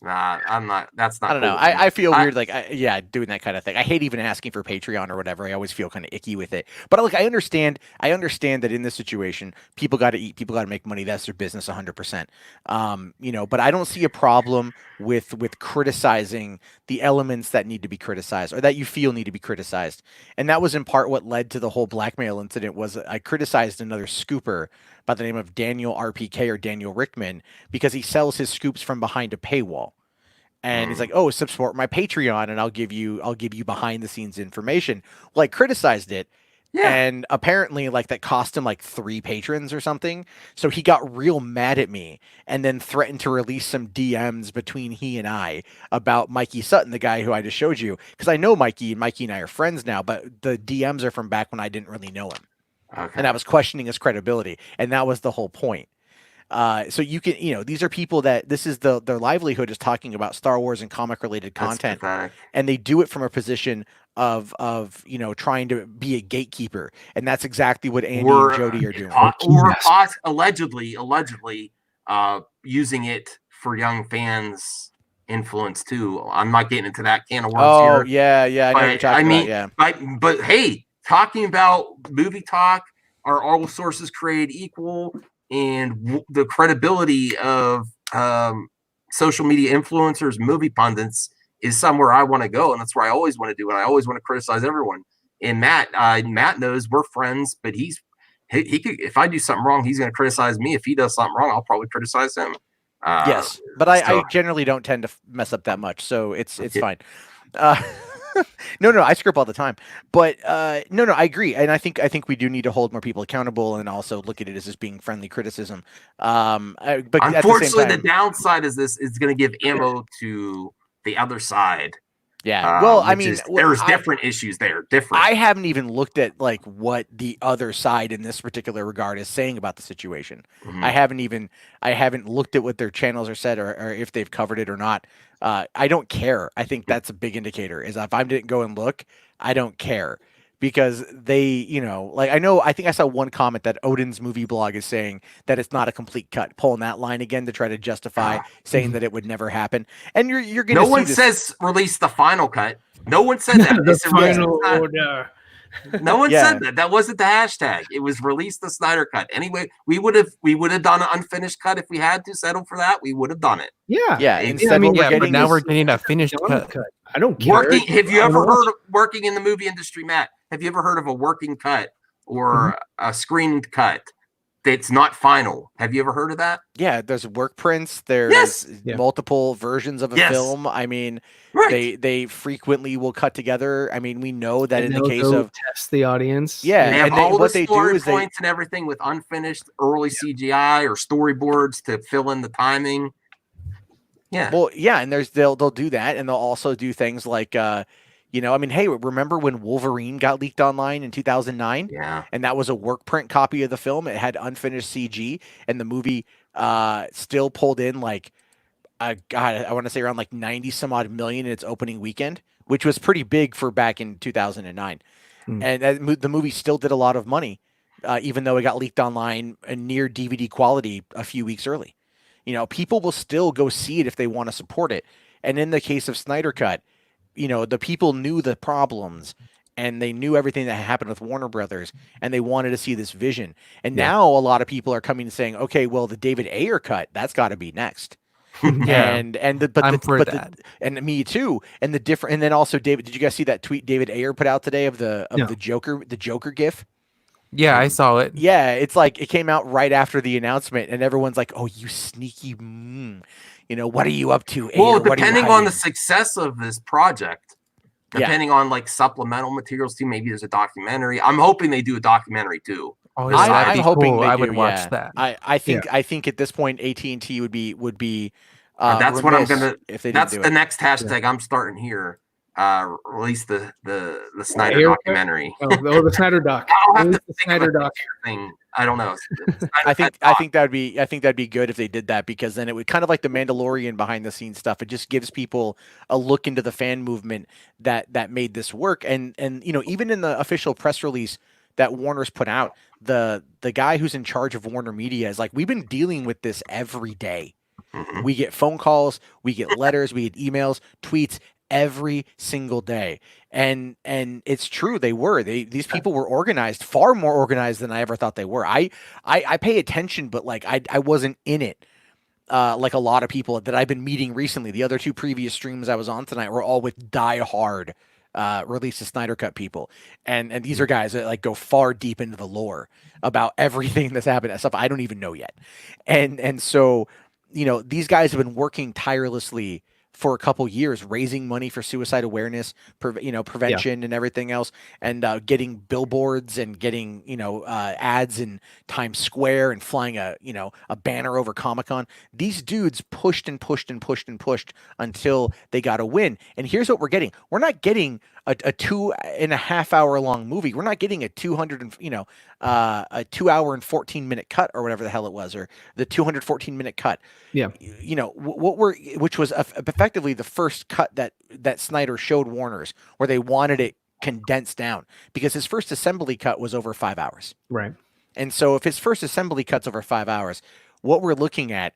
Nah, I'm not. That's not. I don't know. I feel weird, doing that kind of thing. I hate even asking for Patreon or whatever. I always feel kind of icky with it. But I understand that in this situation, people got to eat, people got to make money. That's their business, 100%. But I don't see a problem with criticizing the elements that need to be criticized or that you feel need to be criticized. And that was in part what led to the whole blackmail incident. Was I criticized another scooper by the name of Daniel RPK or Daniel Rickman because he sells his scoops from behind a paywall. And he's like, oh, support my Patreon and I'll give you behind the scenes information. Well, I criticized it. Yeah. And apparently that cost him 3 patrons or something. So he got real mad at me and then threatened to release some DMs between he and I about Mikey Sutton, the guy who I just showed you. Because I know Mikey and I are friends now, but the DMs are from back when I didn't really know him. Okay. And I was questioning his credibility. And that was the whole point. So you can, these are people that this is their livelihood is talking about Star Wars and comic related content, and they do it from a position of trying to be a gatekeeper, and that's exactly what Andy and Jody are doing. Allegedly, using it for young fans influence too. I'm not getting into that can of worms here. I know what you're talking about. But hey, talking about movie talk, are all sources created equal? And the credibility of social media influencers, movie pundits is somewhere I want to go, and that's where I always want to do it. I always want to criticize everyone. And Matt knows we're friends, but he could, if I do something wrong, he's going to criticize me. If he does something wrong, I'll probably criticize him. Yes, but I generally don't tend to mess up that much, so it's fine. No, I screw up all the time, but no, I agree, and I think we do need to hold more people accountable, and also look at it as just being friendly criticism. But unfortunately, the downside is this is going to give ammo to the other side. Yeah, well, I mean, there's different issues there. I haven't even looked at what the other side in this particular regard is saying about the situation. Mm-hmm. I haven't looked at what their channels are said or if they've covered it or not. I don't care. I think that's a big indicator. Is if I didn't go and look, I don't care. Because they, I think I saw one comment that Odin's movie blog is saying that it's not a complete cut, pulling that line again to try to justify saying that it would never happen. And you're going to no one says release the final cut. No one said that. The final order. No one said that. That wasn't the hashtag. It was release the Snyder cut. Anyway, we would have done an unfinished cut if we had to settle for that. We would have done it. Yeah. Instead, but now we're getting a finished cut. I don't care. Have you ever heard of working in the movie industry, Matt? Have you ever heard of a working cut or a screened cut it's not final. Have you ever heard of that? Yeah, there's work prints. There's multiple versions of a film. I mean, they frequently will cut together. I mean, we know that in the case of test the audience. Yeah, they have all what the they story do is points and everything with unfinished early CGI or storyboards to fill in the timing. Yeah. Well, yeah, and they'll do that, and they'll also do things like you know, I mean, hey, remember when Wolverine got leaked online in 2009? Yeah. And that was a work print copy of the film. It had unfinished CG, and the movie still pulled in like, God, I want to say around like 90 some odd million in its opening weekend, which was pretty big for back in 2009. And the movie still did a lot of money, even though it got leaked online and near DVD quality a few weeks early. You know, people will still go see it if they want to support it. And in the case of SnyderCut, you know, the people knew the problems and they knew everything that happened with Warner Brothers, and they wanted to see this vision. And now a lot of people are coming and saying, okay, well, the David Ayer cut, that's got to be next. And me too. And the different, and then also David, did you guys see that tweet David Ayer put out today of the Joker GIF? Yeah, I saw it. Yeah, it's like it came out right after the announcement, and everyone's like, "Oh, you sneaky, you know, what are you up to?" Ayer? Well, depending on the success of this project, depending on like supplemental materials too, maybe there's a documentary. I'm hoping they do a documentary too. Oh, I'm hoping cool. they I do, would watch that. I think at this point AT&T would be. That's what I'm gonna. If they that's didn't the do it. next hashtag I'm starting here. Release the Snyder Ayer documentary. the Snyder doc. I'll have to the think Snyder about doc the thing. I don't know. I think that'd be good if they did that, because then it would kind of like the Mandalorian behind the scenes stuff. It just gives people a look into the fan movement that made this work. And you know, even in the official press release that Warner's put out, the guy who's in charge of Warner Media is like, we've been dealing with this every day. We get phone calls, we get letters, we get emails, tweets every single day. And it's true, these people were organized, far more organized than I ever thought they were. I pay attention, but like I wasn't in it like a lot of people that I've been meeting recently. The other two previous streams I was on tonight were all with diehard release the Snyder Cut people, and these are guys that like go far deep into the lore about everything that's happened, stuff I don't even know yet. And so, you know, these guys have been working tirelessly for a couple years, raising money for suicide awareness, prevention and everything else, and getting billboards and getting, ads in Times Square and flying a banner over Comic-Con. These dudes pushed and pushed and pushed and pushed until they got a win. And here's what we're getting. We're not getting a 2.5 hour long movie. We're not getting a 2 hour and 14 minute cut or whatever the hell it was, or the 214 minute cut. Yeah. Which was effectively the first cut that Snyder showed Warner's, where they wanted it condensed down, because his first assembly cut was over 5 hours. Right. And so if his first assembly cut's over 5 hours, what we're looking at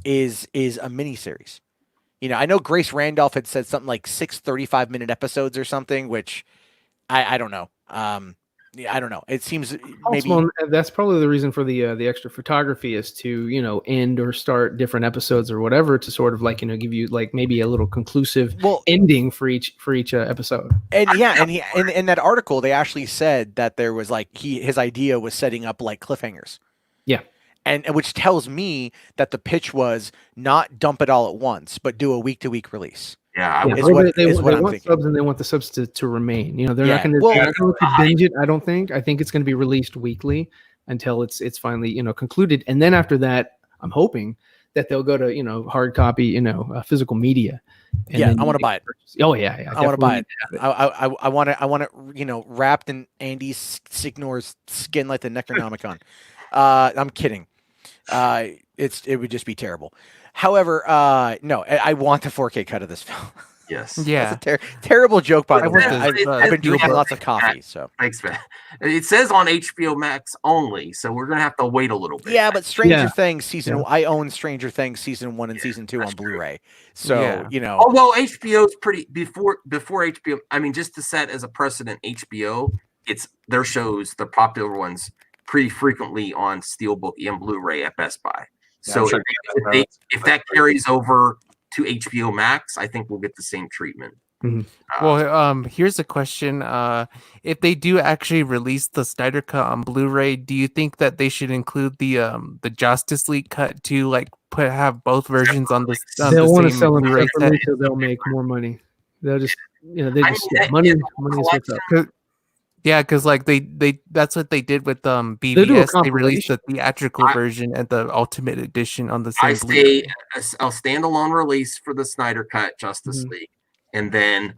is a miniseries. I know Grace Randolph had said something like 6 35-minute episodes or something, which I don't know. I don't know. It seems maybe that's probably the reason for the extra photography, is to end or start different episodes or whatever, to sort of like give you like maybe a little conclusive ending for each episode. And in that article they actually said that there was like his idea was setting up like cliffhangers. Yeah. And which tells me that the pitch was not dump it all at once, but do a week-to-week release. Yeah, they want subs, and they want the subs to remain. They're not going to binge it. I don't think. I think it's going to be released weekly until it's finally concluded, and then after that, I'm hoping that they'll go to hard copy, physical media. I want to buy it. Oh yeah, I want to buy it. I want it, wrapped in Andy Signor's skin like the Necronomicon. I'm kidding. It would just be terrible. However, no, I want the 4K cut of this film. Yes. Yeah. That's a terrible joke, by the way. I've been drinking lots of coffee, so. Thanks, man. It says on HBO Max only, so we're gonna have to wait a little bit. Yeah, but Stranger Things season. I own Stranger Things season 1 and season 2 on Blu-ray. So Although HBO's pretty before HBO. I mean, just to set as a precedent, HBO their shows, the popular ones, pretty frequently on Steelbook and Blu-ray at Best Buy. So if that carries over to HBO Max, I think we'll get the same treatment. Well, here's a question. If they do actually release the Snyder Cut on Blu-ray, do you think that they should include the Justice League cut to like have both versions on this? They'll want to sell them Blu-ray separately, so they'll make more money. They'll just, they just money is what's up. Yeah, because like they that's what they did with BVS. They released the theatrical version and the Ultimate Edition on the same. I say a standalone release for the Snyder Cut Justice League, and then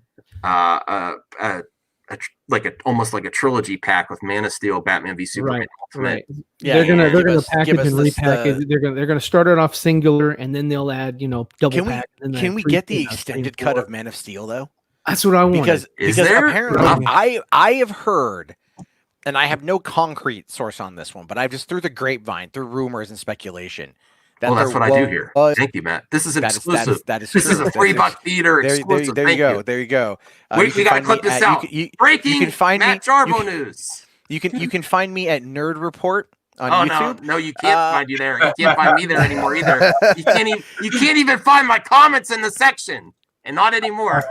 almost like a trilogy pack with Man of Steel, Batman v Superman, Ultimate. Right. Yeah, they're gonna package and repackage. They're gonna start it off singular, and then they'll add double pack. Can we get the extended cut of Man of Steel though? That's what I want. Because apparently I have heard, and I have no concrete source on this one, but I've just through the grapevine, through rumors and speculation. That's what I do here. Thank you, Matt. This is exclusive. This is a free buck theater exclusive. There you go. There you go. Wait, we gotta clip this out. Breaking Matt Jarbo news. You can find me at Nerd Report on YouTube. No, you can't find you there. You can't find me there anymore either. You can't even find my comments in the section, and not anymore.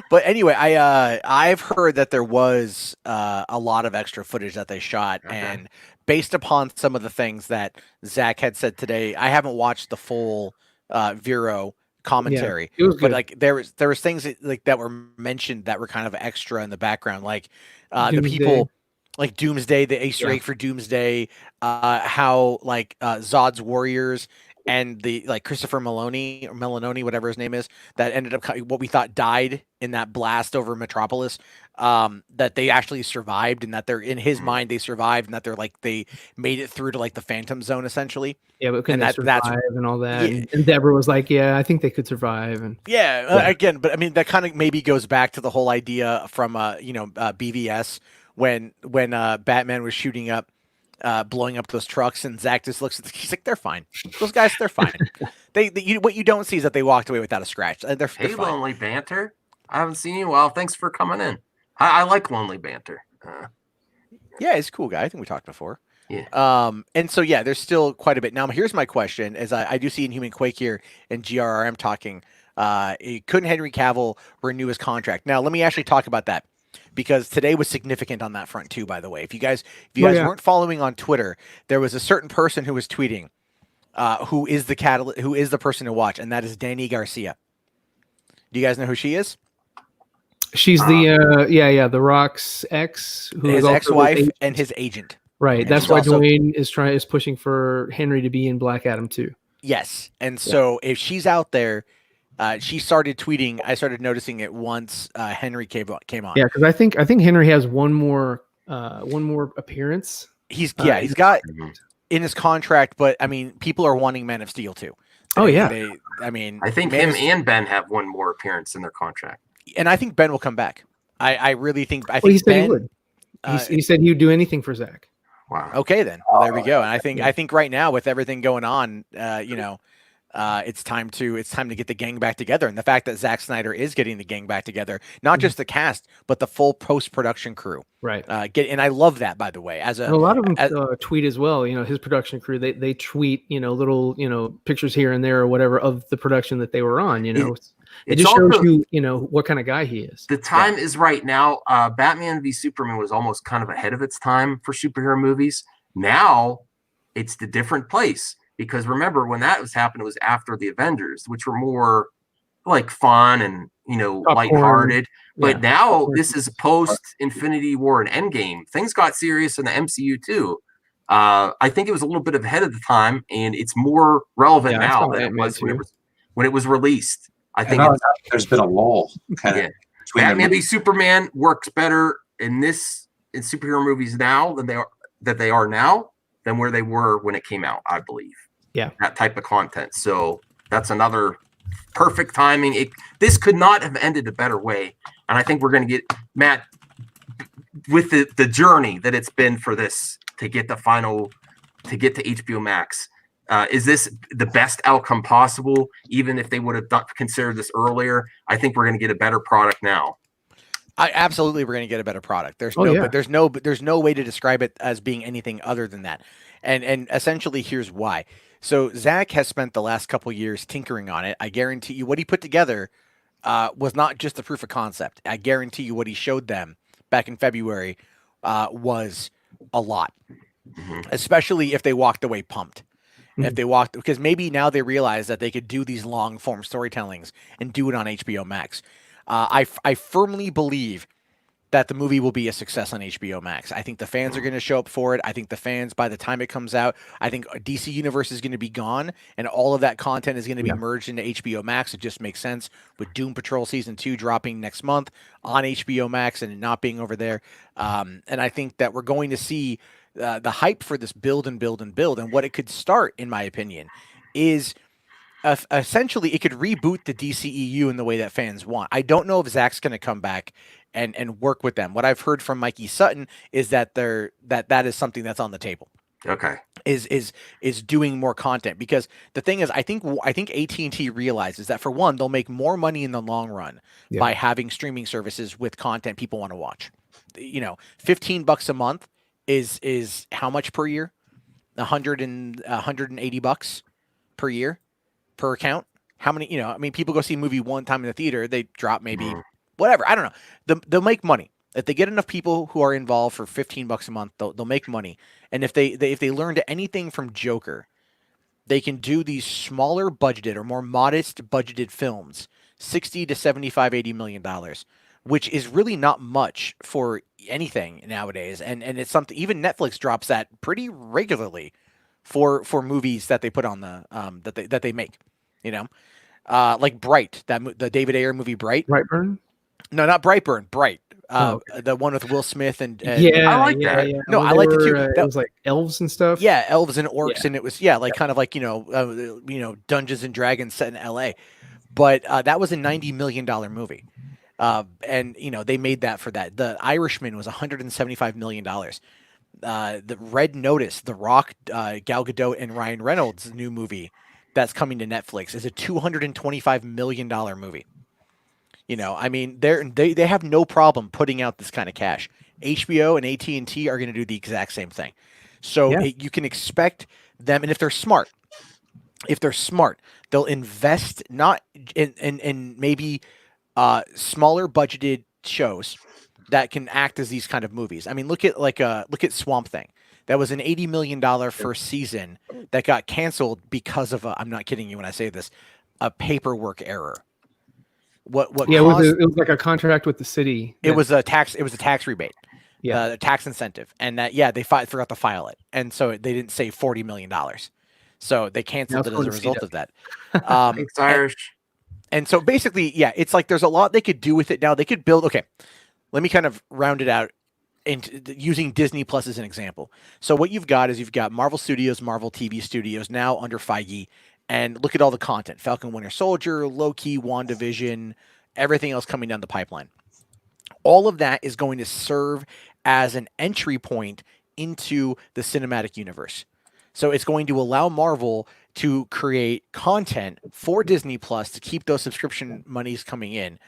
But anyway, I've heard that there was a lot of extra footage that they shot, and based upon some of the things that Zach had said today, I haven't watched the full Vero commentary, but like there was things that were mentioned that were kind of extra in the background, like the people. Like Doomsday, the Easter egg for Doomsday, how like Zod's Warriors and the like Christopher Meloni or Melanoni, whatever his name is, that ended up what we thought died in that blast over Metropolis, that they actually survived, and that they're in his mind they survived, and that they're like they made it through to like the Phantom Zone essentially. Yeah, but couldn't they survive and all that? Yeah. And Deborah was like, "Yeah, I think they could survive." And again, but I mean that kind of maybe goes back to the whole idea from BVS when Batman was shooting up. Blowing up those trucks, and Zach just looks at he's like, they're fine. Those guys, they're fine. What you don't see is that they walked away without a scratch. They're fine. Lonely Banter. I haven't seen you in a while. Thanks for coming in. I like Lonely Banter. Yeah, he's a cool guy. I think we talked before. Yeah. And so there's still quite a bit. Now here's my question: as I do see Inhuman Quake here and GRRM talking, couldn't Henry Cavill renew his contract? Now let me actually talk about that. Because today was significant on that front too, by the way. If you guys weren't following on Twitter, there was a certain person who was tweeting, who is the person to watch, and that is Danny Garcia. Do you guys know who she is? She's the Rock's ex, who his ex-wife and his agent. Right. That's why Dwayne is pushing for Henry to be in Black Adam too. Yes, and so if she's out there. She started tweeting. I started noticing it once Henry came on. Yeah, because I think Henry has one more appearance. He's got in his contract, but I mean, people are wanting Man of Steel too. I think him and Ben have one more appearance in their contract, and I think Ben will come back. I really think. I think he said Ben, he would. He said he would do anything for Zach. Wow. Okay, then. Well, there we go. And I think right now with everything going on, it's time to get the gang back together, and the fact that Zack Snyder is getting the gang back together, not just the cast, but the full post-production crew. Right. And I love that, by the way. And a lot of them tweet as well. His production crew, they tweet little pictures here and there or whatever of the production that they were on. It just shows you what kind of guy he is. The time is right now. Batman v Superman was almost kind of ahead of its time for superhero movies. Now it's the different place. Because remember, when that was happening, it was after the Avengers, which were more like fun and lighthearted. But now this is post Infinity War and Endgame. Things got serious in the MCU too. I think it was a little bit ahead of the time, and it's more relevant now than it was when it was released. I think there's been a lull. Batman v Superman works better in superhero movies now than they are now than where they were when it came out. I believe. Yeah, that type of content. So that's another perfect timing. This could not have ended a better way. And I think we're going to get Matt with the journey that it's been for this to get to HBO Max. Is this the best outcome possible? Even if they would have considered this earlier, I think we're going to get a better product now. Absolutely, we're going to get a better product. There's no way to describe it as being anything other than that. And essentially, here's why. So Zach has spent the last couple years tinkering on it. I guarantee you, what he put together was not just the proof of concept. I guarantee you what he showed them back in February was a lot, especially if they walked away pumped. If they walked, because maybe now they realize that they could do these long form storytellings and do it on HBO Max. I firmly believe that the movie will be a success on HBO Max. I think the fans are going to show up for it. I think the fans, by the time it comes out, I think DC Universe is going to be gone, and all of that content is going to be merged into HBO Max. It just makes sense with Doom Patrol Season 2 dropping next month on HBO Max and not being over there. And I think that we're going to see the hype for this build and build and build. And what it could start, in my opinion, is essentially it could reboot the DCEU in the way that fans want. I don't know if Zack's going to come back and work with them. What I've heard from Mikey Sutton is that that is something that's on the table. Okay. Is doing more content, because the thing is, I think AT&T realizes that, for one, they'll make more money in the long run by having streaming services with content people want to watch. You know, $15 a month is how much per year? $180 per year per account. How many? You know, I mean, people go see a movie one time in the theater, they drop maybe whatever. I don't know. They'll make money if they get enough people who are involved for $15 a month. They'll make money. And if they learned anything from Joker, they can do these smaller budgeted or more modest budgeted films, $60 to $75, $80 million, which is really not much for anything nowadays. And it's something even Netflix drops that pretty regularly for movies that they put on the that they make, you know, like Bright, the David Ayer movie Bright. Brightburn? No, not Brightburn. Bright. The one with Will Smith and I like that. Yeah. No, I liked it too. It was like elves and stuff. Yeah, elves and orcs, and it was like kind of like Dungeons and Dragons set in L.A. But that was a $90 million movie. And they made that for that. The Irishman was $175 million. The Red Notice, The Rock, Gal Gadot, and Ryan Reynolds' new movie that's coming to Netflix is a $225 million movie. You know, I mean, they have no problem putting out this kind of cash. HBO and AT&T are going to do the exact same thing. So you can expect them, and if they're smart, they'll invest not in maybe smaller budgeted shows that can act as these kind of movies. I mean, look at Swamp Thing. That was an $80 million first season that got canceled because of I'm not kidding you when I say this, a paperwork error. What it was like a contract with the city. It was a tax rebate. Yeah, a tax incentive. And that they forgot to file it. And so they didn't save $40 million. So they canceled it as a result of that. Thanks, Irish. And so basically, it's like there's a lot they could do with it now. They could build. Okay, let me kind of round it out into using Disney Plus as an example. So what you've got is Marvel Studios, Marvel TV Studios now under Feige, and look at all the content: Falcon, Winter Soldier, Loki, WandaVision, everything else coming down the pipeline. All of that is going to serve as an entry point into the cinematic universe. So it's going to allow Marvel to create content for Disney Plus to keep those subscription monies coming in,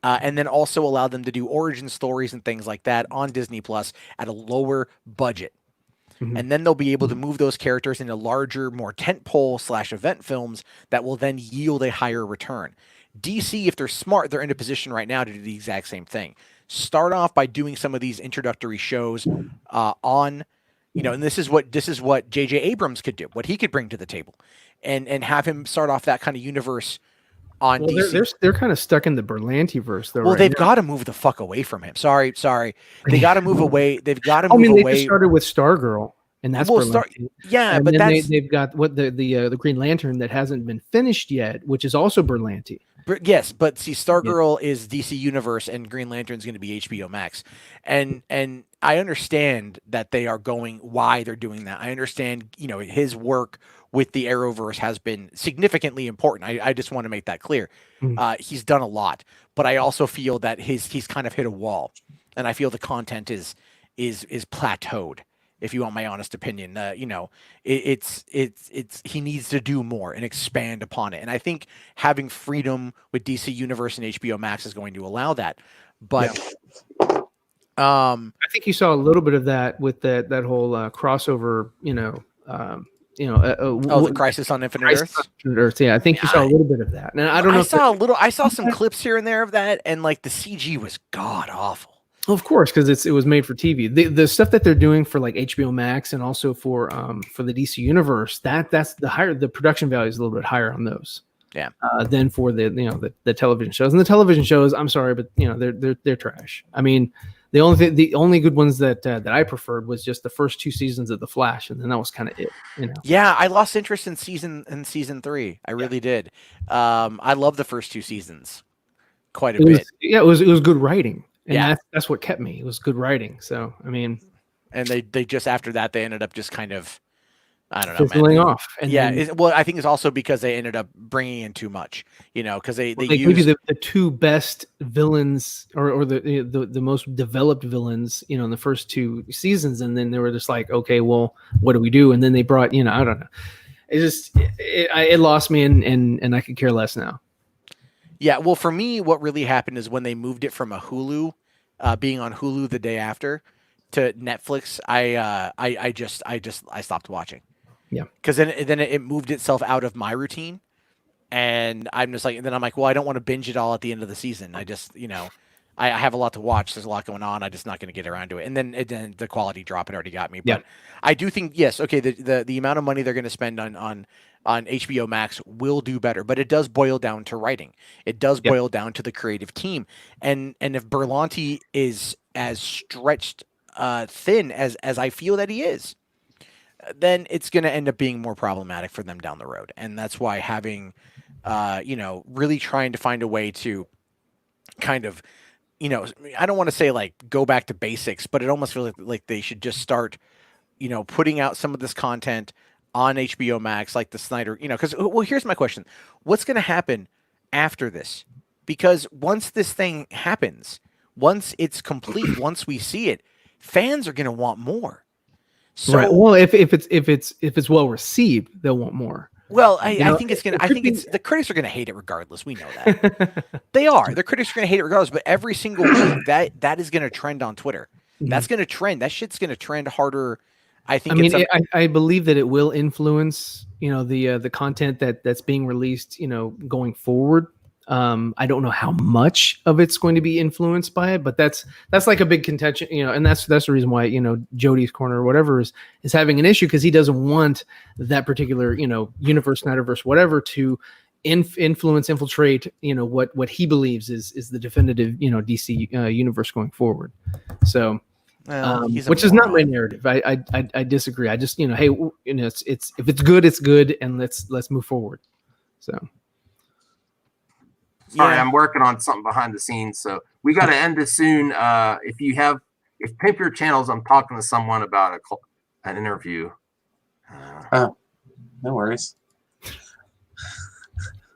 and then also allow them to do origin stories and things like that on Disney Plus at a lower budget. Mm-hmm. And then they'll be able to move those characters into larger, more tentpole / event films that will then yield a higher return. DC, if they're smart, they're in a position right now to do the exact same thing. Start off by doing some of these introductory shows on, and this is what J.J. Abrams could do, what he could bring to the table, and have him start off that kind of universe on DC. They're kind of stuck in the Berlanti-verse, though. Well, they've got to move the fuck away from him. Sorry. They got to move away. They've got to move away. They just started with Stargirl, and that's Berlanti. And but then they've got the Green Lantern that hasn't been finished yet, which is also Berlanti. Yes, but see, Stargirl is DC Universe, and Green Lantern is going to be HBO Max, and I understand that why they're doing that. I understand, his work with the Arrowverse has been significantly important. I just want to make that clear. He's done a lot, but I also feel that he's kind of hit a wall, and I feel the content is plateaued. If you want my honest opinion, it's he needs to do more and expand upon it. And I think having freedom with DC Universe and HBO Max is going to allow that. But I think you saw a little bit of that with that whole crossover, the Crisis on Infinite Earths. Yeah, I think you saw a little bit of that. Now I don't know. I saw some clips here and there of that, and like the CG was god awful. Well, of course, because it was made for TV. The stuff that they're doing for like HBO Max and also for the DC universe, that's the production value is a little bit higher on those. Yeah. Than for the television shows. And the television shows, I'm sorry, but they're trash. I mean, the only good ones that I preferred was just the first 2 seasons of The Flash, and then that was kind of it. Yeah, I lost interest in season 3. I really did. I love the first 2 seasons quite a bit. Yeah, it was good writing. And that's what kept me. It was good writing. So I mean, and they just after that they ended up just kind of, I don't know, fizzling off. And well, I think it's also because they ended up bringing in too much, because they give you the 2 best villains or the most developed villains, in the first 2 seasons, and then they were just like, okay, well, what do we do? And then they brought, I don't know, it lost me, and I could care less now. Yeah, well, for me, what really happened is when they moved it from a Hulu, being on Hulu the day after, to Netflix, I stopped watching. Yeah, because then it moved itself out of my routine, and I'm just like, and then I'm like, well, I don't want to binge it all at the end of the season. I just, I have a lot to watch. There's a lot going on. I'm just not going to get around to it. And then the quality drop, it already got me. But I do think, yes, okay, the amount of money they're going to spend on HBO Max will do better, but it does boil down to writing. It does boil down to the creative team. And if Berlanti is as stretched thin as I feel that he is, then it's going to end up being more problematic for them down the road. And that's why having, really trying to find a way to kind of, I don't want to say like go back to basics, but it almost feels like they should just start, putting out some of this content on HBO Max, like the Snyder, because, well, here's my question. What's going to happen after this? Because once this thing happens, once it's complete, once we see it, fans are going to want more. So, right. Well, if it's well received, they'll want more. Well, I think it's the critics are gonna hate it regardless. We know that. They are. The critics are gonna hate it regardless, but every single week that is gonna trend on Twitter. That's gonna trend. That shit's gonna trend harder. I believe that it will influence, the content that's being released, going forward. I don't know how much of it's going to be influenced by it, but that's like a big contention, and that's the reason why, Jody's Corner or whatever is having an issue, because he doesn't want that particular, universe, Snyderverse, whatever, to infiltrate, what he believes is the definitive, DC universe going forward. So, which is not my narrative. I disagree. I just, hey, it's if it's good, it's good, and let's move forward. So. Sorry, I'm working on something behind the scenes, so we got to end this soon. If Pimp Your Channels, I'm talking to someone about an interview. No worries.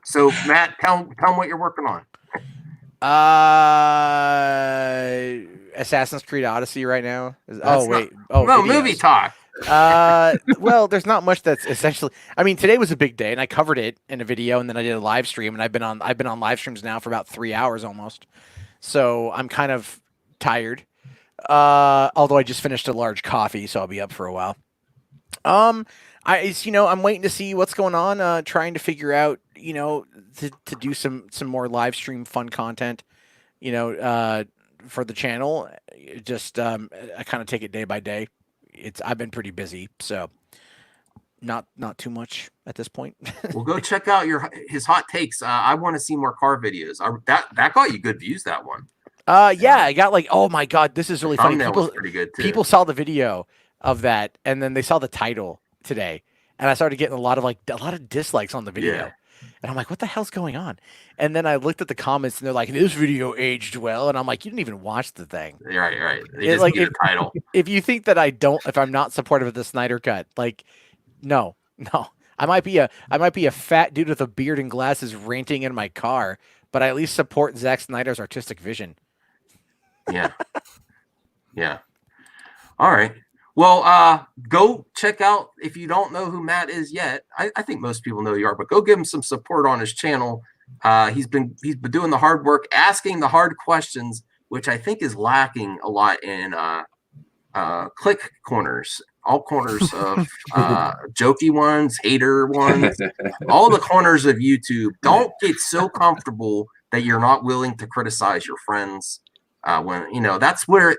So Matt, tell them what you're working on. Assassin's Creed Odyssey right now. Movie talk. Well, there's not much that's essentially. I mean, today was a big day, and I covered it in a video, and then I did a live stream, and I've been on live streams now for about 3 hours almost. So I'm kind of tired. Although I just finished a large coffee, so I'll be up for a while. I'm waiting to see what's going on. Trying to figure out, to do some more live stream fun content, for the channel. Just I kind of take it day by day. I've been pretty busy, so not too much at this point. Well, go check out his hot takes. I want to see more car videos. That got you good views, that one. Yeah, I got like, oh my god, this is really funny. Was pretty good too. People saw the video of that, and then they saw the title today, and I started getting a lot of dislikes on the video. Yeah. And I'm like, what the hell's going on? And then I looked at the comments, and they're like, this video aged well. And I'm like, you didn't even watch the thing. Right. They just need a title. If you think that if I'm not supportive of the Snyder Cut, like, no. I might be a fat dude with a beard and glasses ranting in my car, but I at least support Zack Snyder's artistic vision. Yeah. All right. Well, go check out, if you don't know who Matt is yet, I think most people know who you are, but go give him some support on his channel. He's been doing the hard work, asking the hard questions, which I think is lacking a lot in click corners. all corners of jokey ones, hater ones, all the corners of YouTube. Don't get so comfortable that you're not willing to criticize your friends. When that's where it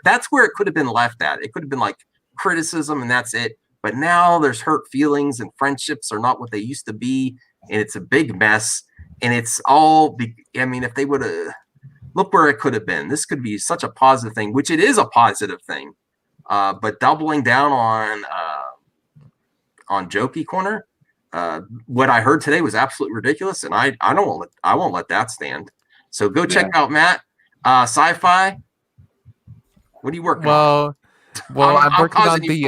could have been left at. It could have been like criticism and that's it. But now there's hurt feelings and friendships are not what they used to be, and it's a big mess. And it's all. If they would have look where it could have been. This could be such a positive thing, which it is a positive thing. But doubling down on Jokey corner, what I heard today was absolutely ridiculous, and I won't let that stand. So go check out Matt. Sci-fi. What are you working on? Well, I'm working on the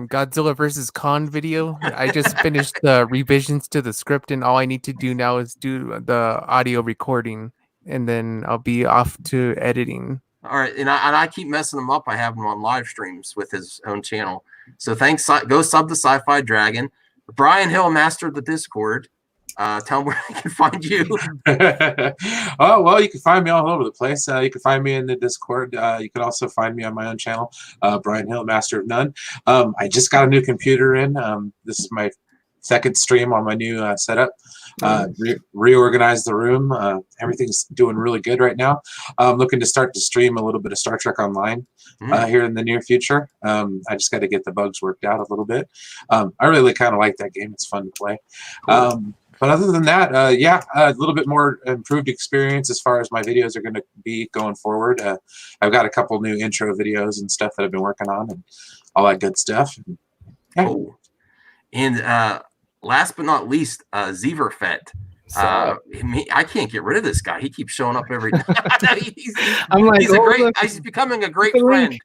Godzilla versus Kong video. I just finished the revisions to the script, and all I need to do now is do the audio recording, and then I'll be off to editing. All right, and I keep messing him up. I have him on live streams with his own channel. So thanks. Go sub the Sci-Fi Dragon. Brian Hill, master of the Discord. Tell them where I can find you. Oh, well, you can find me all over the place. You can find me in the Discord. You can also find me on my own channel, Brian Hill, Master of None. I just got a new computer in. This is my second stream on my new setup. Reorganized the room. Everything's doing really good right now. I'm looking to start to stream a little bit of Star Trek Online here in the near future. I just got to get the bugs worked out a little bit. I really kind of like that game. It's fun to play. Cool. But other than that, a little bit more improved experience as far as my videos are going to be going forward. I've got a couple new intro videos and stuff that I've been working on and all that good stuff. Yeah. Cool. And last but not least, Zeverfet. I can't get rid of this guy. He keeps showing up every time. He's becoming a great friend.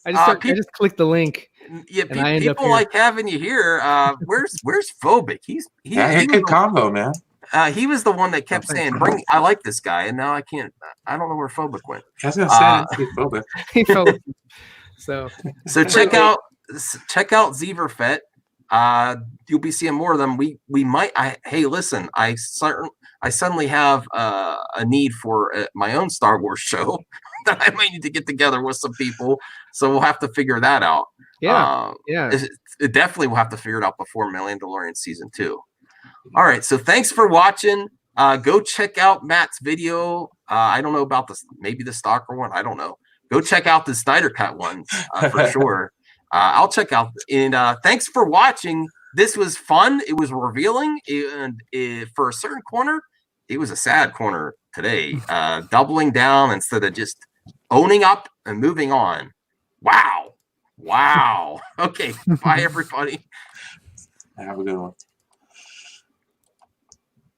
I just clicked the link. Yeah, people like having you here. Where's Phobic? He's a good combo, man. He was the one that kept saying, "I like this guy," and now I can't. I don't know where Phobic went. I was gonna say Phobic. So check out Zeverfet. You'll be seeing more of them. We might. Hey, listen. I suddenly have a need for my own Star Wars show that I might need to get together with some people. So we'll have to figure that out. Yeah. It definitely will have to figure it out before Mandalorian season 2. All right. So thanks for watching. Go check out Matt's video. I don't know about this. Maybe the Stalker one. I don't know. Go check out the SnyderCut ones for sure. I'll check out. And thanks for watching. This was fun. It was revealing. And for a certain corner, it was a sad corner today. Doubling down instead of just owning up and moving on. Wow. Okay. Bye, everybody. Have a good one.